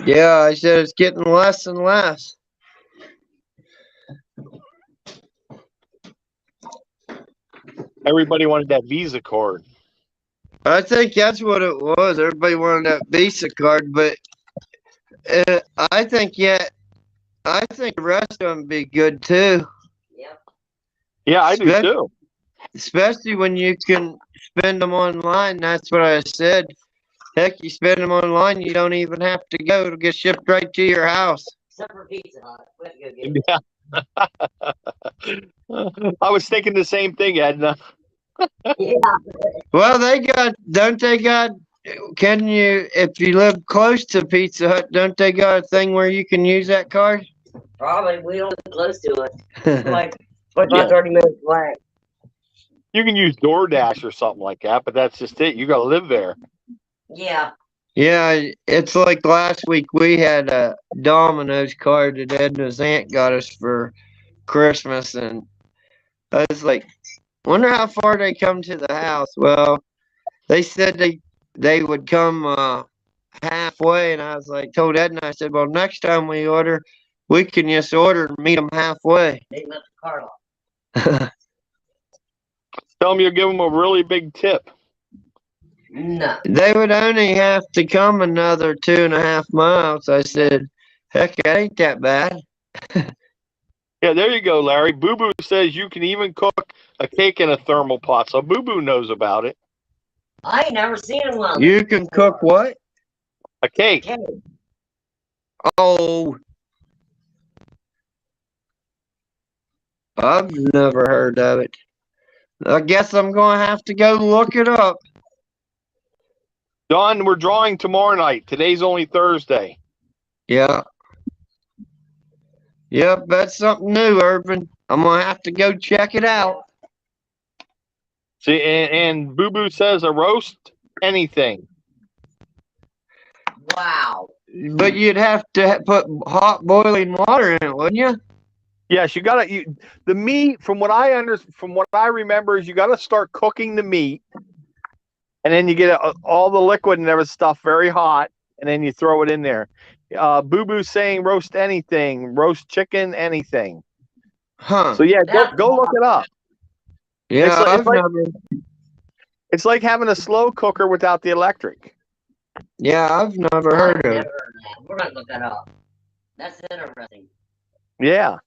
Yeah, I said it's getting less and less. Everybody wanted that Visa card. I think that's what it was. Everybody wanted that Visa card, but I think the rest of them be good too. Yep. Yeah, I do Especially- too. Especially when you can spend them online. That's what I said. Heck, you spend them online, you don't even have to go. It'll get shipped right to your house. Except for Pizza Hut. We have to go get it. Yeah. I was thinking the same thing, Edna. Yeah. Well, don't they got, if you live close to Pizza Hut, don't they got a thing where you can use that card? Probably. We don't live close to it. We're Yeah, like 25, 30 minutes away. You can use DoorDash or something like that, but that's just it. You got to live there. Yeah. it's like last week we had a Domino's card that Edna's aunt got us for Christmas, and I was like, wonder how far they come to the house. Well, they said they would come halfway, and I was like, told Edna, I said, well, next time we order, we can just order and meet them halfway. They left the card off. Tell them you'll give them a really big tip. No. They would only have to come another 2.5 miles. I said, heck, that ain't that bad. Yeah, there you go, Larry. Boo Boo says you can even cook a cake in a thermal pot, so Boo Boo knows about it. I ain't never seen one. You can cook what? A cake. Okay. Oh, I've never heard of it. I guess I'm going to have to go look it up. Don, we're drawing tomorrow night. Today's only Thursday. Yeah. Yep, that's something new, Urban. I'm going to have to go check it out. See, and Boo Boo says a roast anything. Wow. But you'd have to put hot boiling water in it, wouldn't you? Yes, you gotta. The meat, from what I remember, is you gotta start cooking the meat, and then you get all the liquid and everything stuff very hot, and then you throw it in there. Boo Boo's saying roast anything, roast chicken, anything. Huh. So yeah, go look it up. Yeah, it's I've like- never. It's like having a slow cooker without the electric. Yeah, I've never heard of Never it. heard of that. We're gonna look that up. That's interesting. Yeah.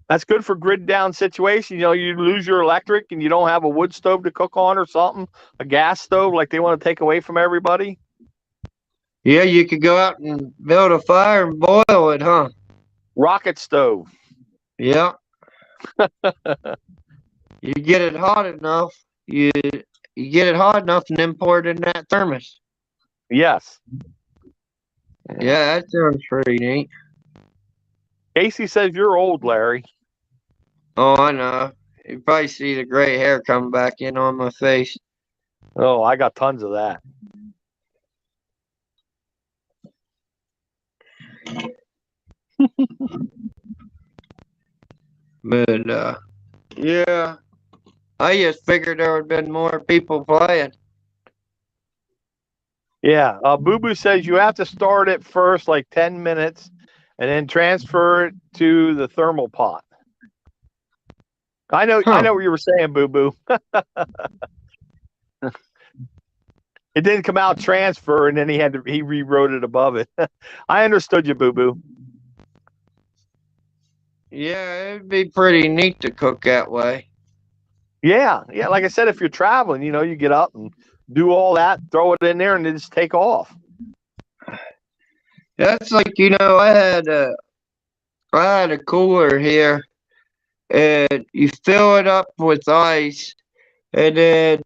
That's good for grid down situation. You lose your electric and you don't have a wood stove to cook on or something, a gas stove like they want to take away from everybody. Yeah, you could go out and build a fire and boil it, huh? Rocket stove. Yeah. You get it hot enough, you get it hot enough and then pour it in that thermos. Yes. Yeah, that sounds pretty neat. Casey says you're old, Larry. Oh, I know. You probably see the gray hair coming back in on my face. Oh, I got tons of that. But yeah, I just figured there would have been more people playing. Yeah. Boo Boo says you have to start it first, like 10 minutes, and then transfer it to the thermal pot. I know what you were saying, Boo Boo. It didn't come out transfer, and then he rewrote it above it. I understood you, Boo Boo. Yeah, it'd be pretty neat to cook that way. Yeah. Like I said, if you're traveling, you get up and do all that, throw it in there, and then just take off. That's like, I had a cooler here, and you fill it up with ice, and then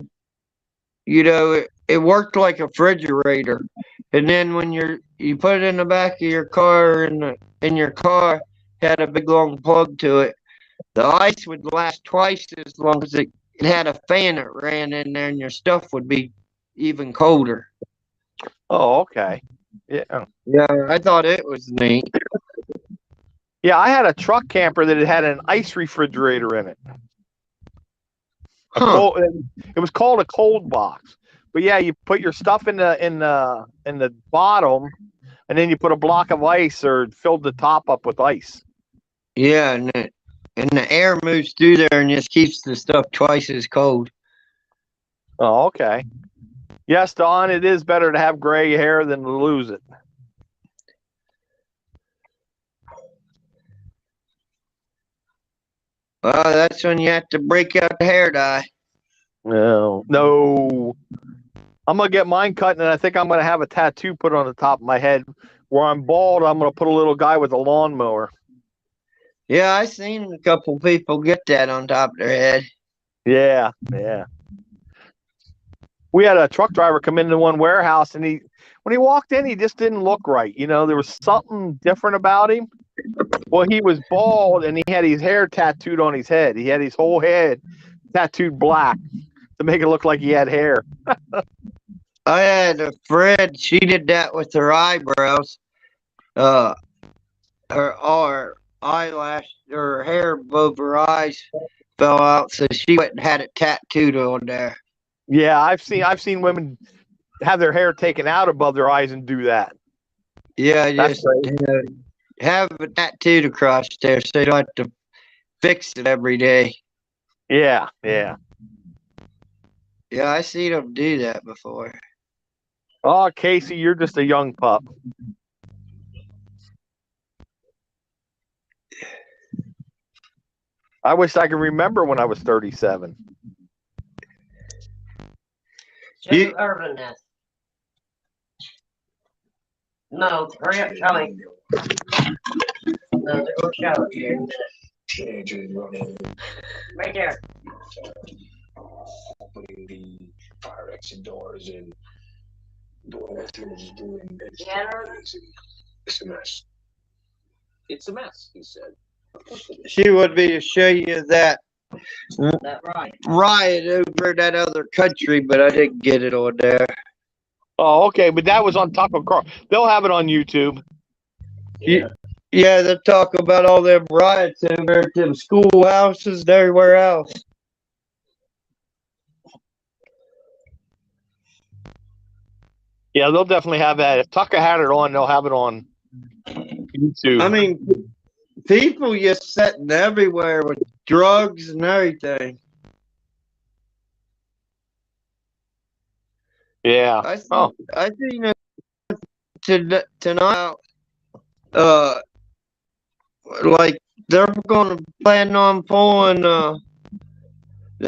it worked like a refrigerator. And then when you put it in the back of your car, in your car had a big long plug to it, the ice would last twice as long as it had a fan that ran in there, and your stuff would be even colder. Oh, okay. Yeah. Yeah, I thought it was neat. Yeah, I had a truck camper that had an ice refrigerator in it. It was called a cold box. But yeah, you put your stuff in the bottom, and then you put a block of ice or filled the top up with ice. Yeah, and the air moves through there and just keeps the stuff twice as cold. Oh, okay. Yes, Don, it is better to have gray hair than to lose it. Well, that's when you have to break out the hair dye. No. I'm going to get mine cut, and I think I'm going to have a tattoo put on the top of my head. Where I'm bald, I'm going to put a little guy with a lawnmower. Yeah, I seen a couple people get that on top of their head. Yeah. We had a truck driver come into one warehouse, and when he walked in, he just didn't look right. There was something different about him. Well, he was bald, and he had his hair tattooed on his head. He had his whole head tattooed black to make it look like he had hair. I had a friend, she did that with her eyebrows. Her eyelash, her hair above her eyes fell out, so she went and had it tattooed on there. Yeah, I've seen women have their hair taken out above their eyes and do that. Yeah, just have a tattooed across there so you don't have to fix it every day. Yeah. Yeah, I seen them do that before. Oh, Casey, you're just a young pup. I wish I could remember when I was 37. Show Irvin this. No, hurry up, show me. No, we'll show it here in a minute. Right there. Opening the fire exit doors and doing what he's doing. Yeah. It's a mess. It's a mess, he said. She would be to show you that That right. riot over that other country, but I didn't get it on there. Oh, okay, but that was on Tucker Carlson. They'll have it on YouTube. Yeah, they talk about all them riots over at them schoolhouses and everywhere else. Yeah, they'll definitely have that. If Tucker had it on, they'll have it on YouTube. I mean, people just sitting everywhere with drugs and everything. Yeah. I seen it tonight. Like they're going to plan on pulling the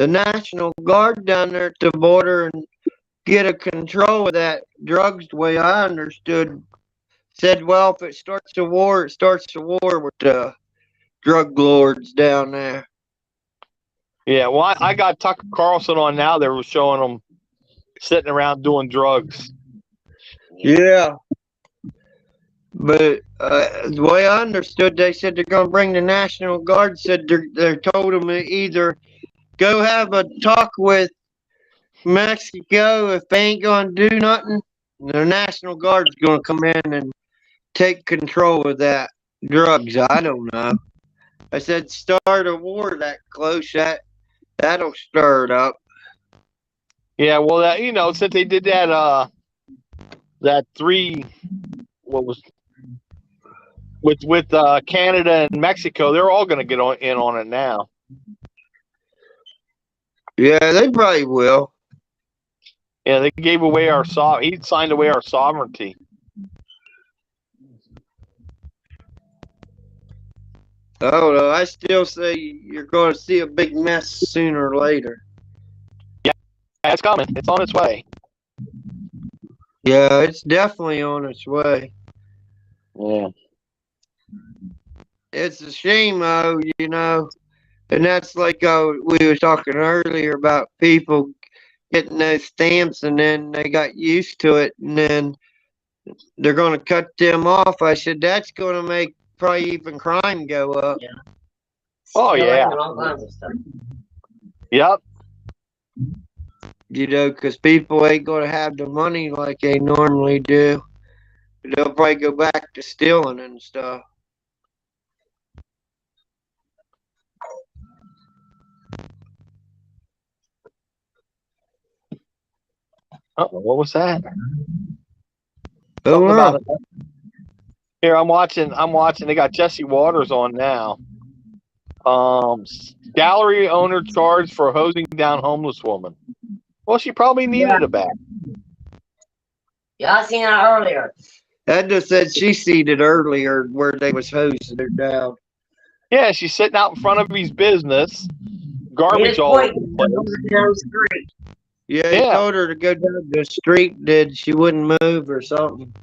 National Guard down there at the border and get a control of that drugs. The way I understood, said, well, if it starts a war, it starts a war with the drug lords down there. Yeah, well, I got Tucker Carlson on now. They were showing them sitting around doing drugs. Yeah. But the way I understood, they said they're going to bring the National Guard. Said they told them to either go have a talk with Mexico if they ain't going to do nothing. The National Guard's going to come in and take control of that drugs. I don't know. I said start a war that close, that'll stir it up. Yeah, well, that since they did that what was with Canada and Mexico, they're all going to get in on it now. Yeah, they probably will. Yeah, they gave away he signed away our sovereignty. I don't know. I still say you're going to see a big mess sooner or later. Yeah, it's coming. It's on its way. Yeah, it's definitely on its way. Yeah. It's a shame, though, and that's like we were talking earlier about people getting those stamps and then they got used to it and then they're going to cut them off. I said, that's going to make probably even crime go up. Yeah. Oh, yeah. And all kinds of stuff. Yep. Because people ain't going to have the money like they normally do. They'll probably go back to stealing and stuff. What was that? Oh, Something wow. about it. Here, I'm watching. They got Jesse Waters on now. Gallery owner charged for hosing down homeless woman. Well, she probably needed a bath. Yeah, I seen that earlier. Edna said she seen it earlier where they was hosing her down. Yeah, she's sitting out in front of his business, garbage It's all over poison. the place. Down the street. Yeah, he told her to go down the street, did she wouldn't move or something.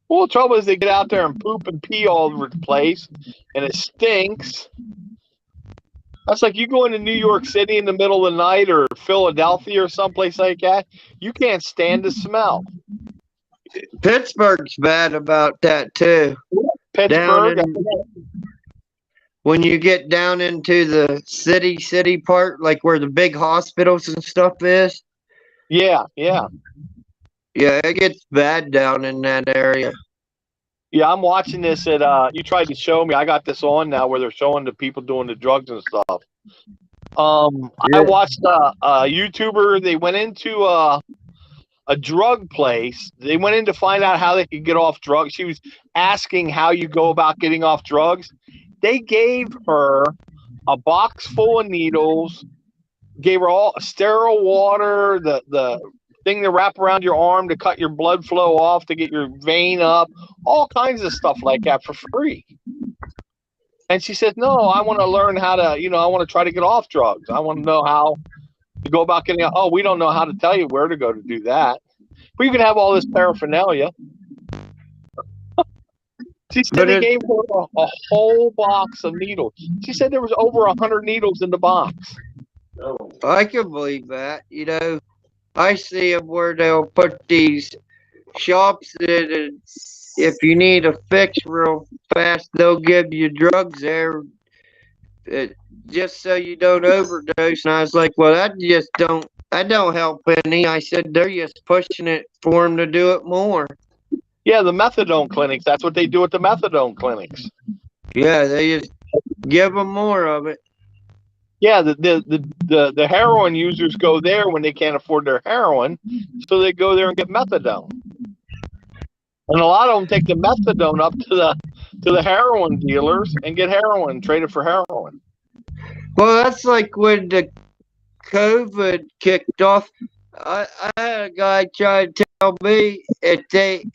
Well, the trouble is they get out there and poop and pee all over the place, and it stinks. That's like you go into New York City in the middle of the night or Philadelphia or someplace like that. You can't stand the smell. Pittsburgh's bad about that too. Pittsburgh. When you get down into the city part, like where the big hospitals and stuff is. Yeah. Yeah, it gets bad down in that area. Yeah, I'm watching this at you tried to show me. I got this on now where they're showing the people doing the drugs and stuff. I watched a YouTuber. They went into a drug place. They went in to find out how they could get off drugs. She was asking how you go about getting off drugs. They gave her a box full of needles, gave her all sterile water, the thing to wrap around your arm to cut your blood flow off, to get your vein up, all kinds of stuff like that for free. And she said, no, I want to learn how to, I want to try to get off drugs. I want to know how to go about getting out. Oh, we don't know how to tell you where to go to do that. But you can have all this paraphernalia. She said they gave her a whole box of needles. She said there was over 100 needles in the box. Oh. I can believe that. I see them where they'll put these shops in, and if you need a fix real fast, they'll give you drugs there just so you don't overdose. And I was like, well, that don't help any. I said, they're just pushing it for them to do it more. Yeah, the methadone clinics. That's what they do at the methadone clinics. Yeah, they just give them more of it. Yeah, the heroin users go there when they can't afford their heroin, so they go there and get methadone. And a lot of them take the methadone up to the heroin dealers and get heroin, trade it for heroin. Well, that's like when the COVID kicked off. I had a guy try to tell me if they,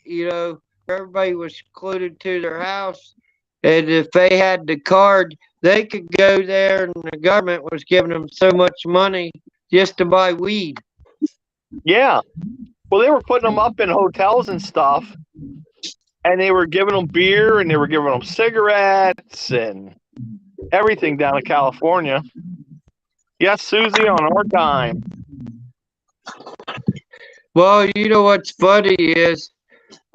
everybody was secluded to their house, and if they had the card, they could go there, and the government was giving them so much money just to buy weed. Yeah. Well, they were putting them up in hotels and stuff, and they were giving them beer, and they were giving them cigarettes and everything down in California. Yes, Susie, on our dime. Well, you know what's funny is,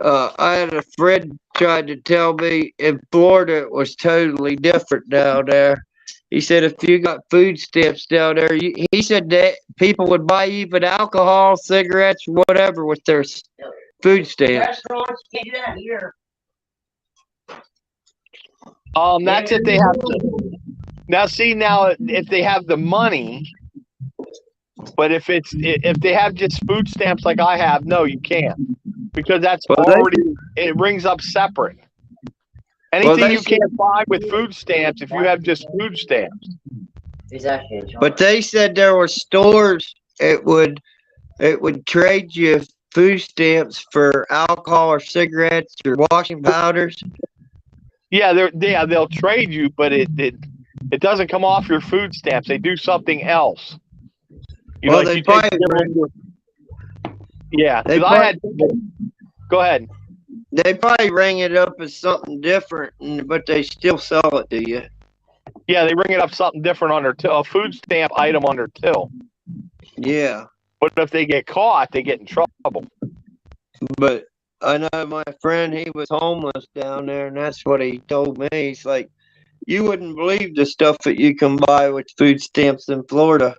I had a friend tried to tell me in Florida it was totally different down there. He said if you got food stamps down there, he said that people would buy even alcohol, cigarettes, whatever with their food stamps. Restaurants can't do that here. That's if they have to. Now, see, now if they have the money, but if they have just food stamps like I have, no, you can't, because that's Well, already, it rings up separate. Anything they you should- can't buy with food stamps if you have just food stamps. He's actually in charge. But they said there were stores it would trade you food stamps for alcohol or cigarettes or washing powders. Yeah, they'll trade you, but it doesn't come off your food stamps. They do something else. You Well, know, they if you take probably- yeah, They 'cause I had. Go ahead. They probably ring it up as something different, but they still sell it to you. Yeah, they ring it up something different on their till, a food stamp item on their till. Yeah, But if they get caught, they get in trouble. but I know my friend, he was homeless down there, and that's what he told me. He's like, you wouldn't believe the stuff that you can buy with food stamps in Florida.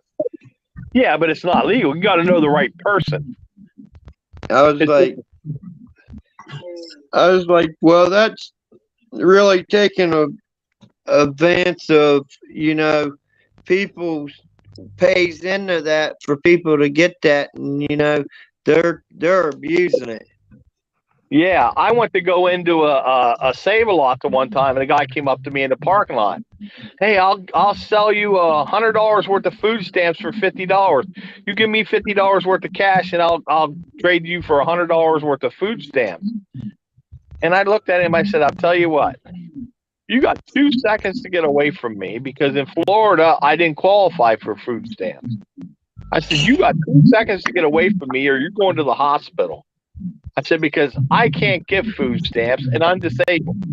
Yeah, but it's not legal. You got to know the right person. I was like, well, that's really taking a advance of, people pays into that for people to get that, and they're abusing it. Yeah, I went to go into a Save-A-Lot the one time, and a guy came up to me in the parking lot. Hey, I'll sell you $100 worth of food stamps for $50. You give me $50 worth of cash, and I'll trade you for $100 worth of food stamps. And I looked at him. I said, I'll tell you what. You got 2 seconds to get away from me, because in Florida I didn't qualify for food stamps. I said, you got 2 seconds to get away from me, or you're going to the hospital. I said, because I can't give food stamps and I'm disabled.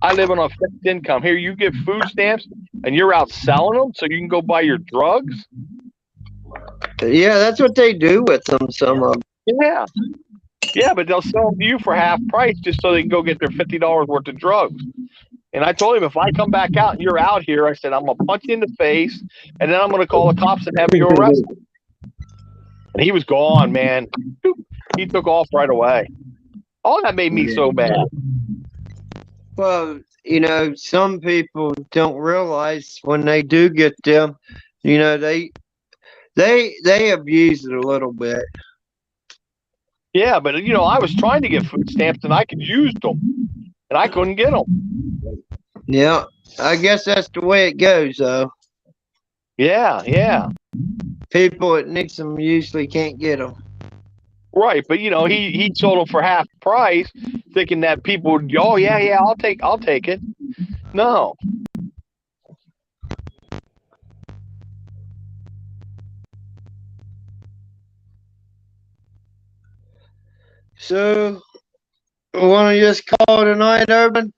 I live on a fixed income. Here, you give food stamps and you're out selling them so you can go buy your drugs? Yeah, that's what they do with them, some of them. Yeah. Yeah, but they'll sell them to you for half price just so they can go get their $50 worth of drugs. And I told him, if I come back out and you're out here, I said, I'm going to punch you in the face, and then I'm going to call the cops and have you arrested. And he was gone, man. He took off right away. Oh, that made me so mad. Well, some people don't realize when they do get them, they abuse it a little bit. Yeah, but I was trying to get food stamps and I could use them, and I couldn't get them. Yeah, I guess that's the way it goes, though. Yeah. People that need them usually can't get them. Right, but he sold them for half price, thinking that people would, oh yeah, I'll take it. No. So, want to just call it a night, Urban?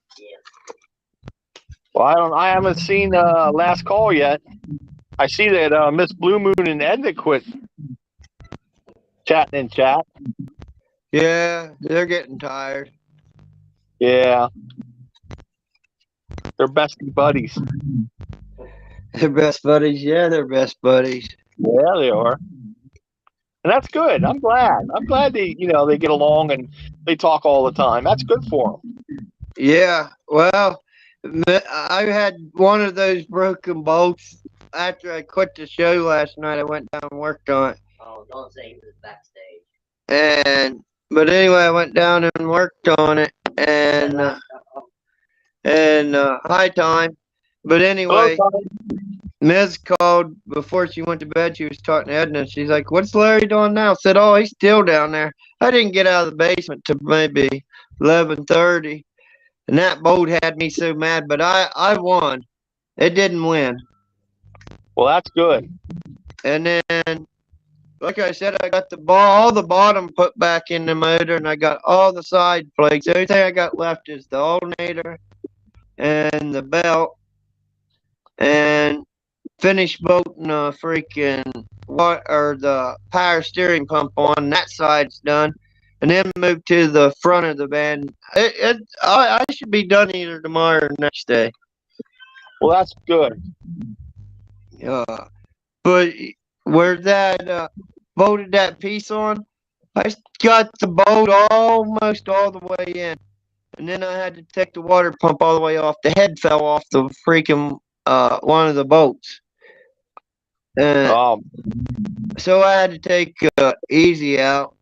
Well, I haven't seen last call yet. I see that Miss Blue Moon and Edna quit chatting in chat. Yeah, they're getting tired. Yeah. They're bestie buddies. They're best buddies. Yeah, they're best buddies. Yeah, they are. And that's good. I'm glad. I'm glad they get along and they talk all the time. That's good for them. Yeah, well, I had one of those broken bolts after I quit the show last night. I went down and worked on it. Oh, don't say he was backstage. But anyway, I went down and worked on it, and high time. But anyway, Ms. called before she went to bed. She was talking to Edna. She's like, "What's Larry doing now?" I said, "Oh, he's still down there." I didn't get out of the basement till maybe 11:30, and that bolt had me so mad. But I won. It didn't win. Well, that's good. And then, like I said, I got all the bottom put back in the motor, and I got all the side plates. The only thing I got left is the alternator and the belt, and finished bolting a freaking the power steering pump on. That side's done. And then move to the front of the van. I should be done either tomorrow or next day. Well, that's good. But where that bolted that piece on, I got the bolt almost all the way in. And then I had to take the water pump all the way off. The head fell off the freaking one of the bolts. So I had to take easy out,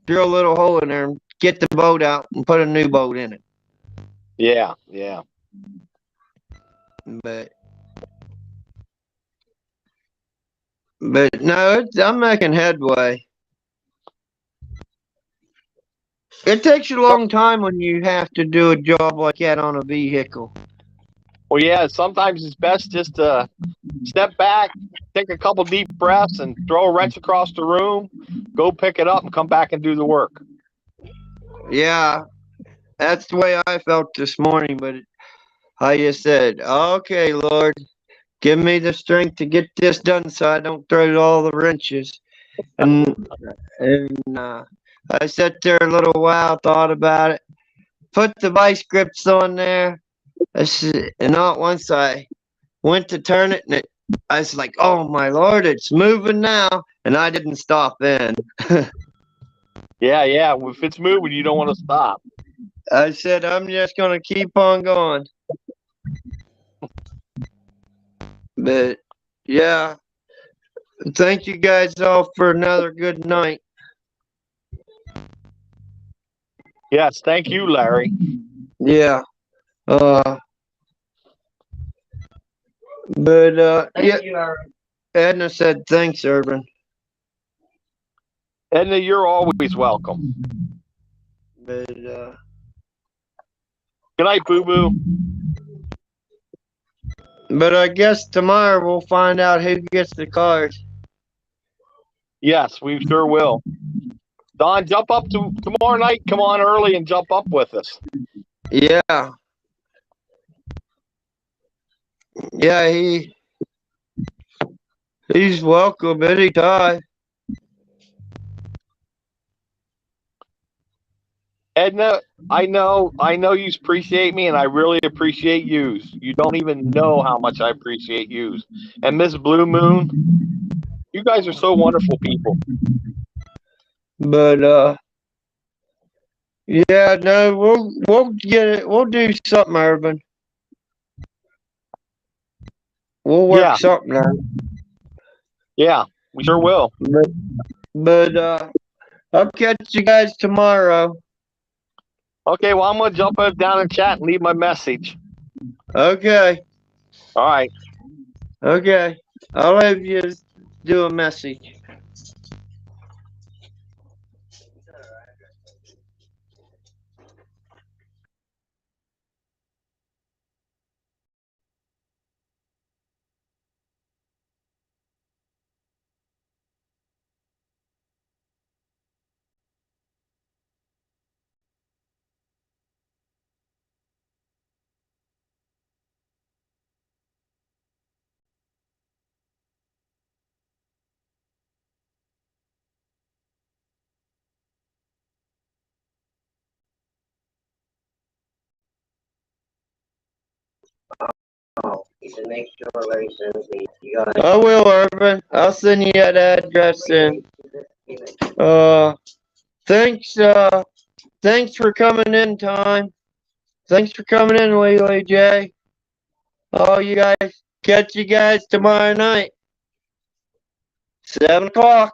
drill a little hole in there, and get the bolt out and put a new bolt in it. Yeah. But no, I'm making headway. It takes a long time when you have to do a job like that on a vehicle. Well, yeah, sometimes it's best just to step back, take a couple deep breaths, and throw a wrench across the room, go pick it up, and come back and do the work. Yeah, that's the way I felt this morning, but I just said, okay, Lord, give me the strength to get this done so I don't throw all the wrenches. And I sat there a little while, thought about it, put the vice grips on there. And not once I went to turn it, and I was like, oh my Lord, it's moving now. And I didn't stop then. Yeah. If it's moving, you don't want to stop. I said, I'm just going to keep on going. But yeah, thank you guys all for another good night. Yes, thank you, Larry. Yeah. But Thank you, Larry. Edna said, thanks, Urban. Edna, you're always welcome. But Good night, Boo Boo. But I guess tomorrow we'll find out who gets the cars. Yes, we sure will. Don, jump up tomorrow night. Come on early and jump up with us. Yeah. Yeah, he's welcome anytime. Edna, I know you appreciate me, and I really appreciate you. You don't even know how much I appreciate you. And Miss Blue Moon, you guys are so wonderful people. But yeah, no, we'll get it. We'll do something, Urban. We'll work something out. Yeah, we sure will. But I'll catch you guys tomorrow. Okay, well, I'm going to jump down and chat and leave my message. Okay. All right. Okay. I'll have you do a message. Oh, you should make sure Larry sends me. You guys. I will, Urban. I'll send you that address in. Thanks for coming in, Tom. Thanks for coming in, Lily J. Oh, you guys, catch you guys tomorrow night. 7 o'clock.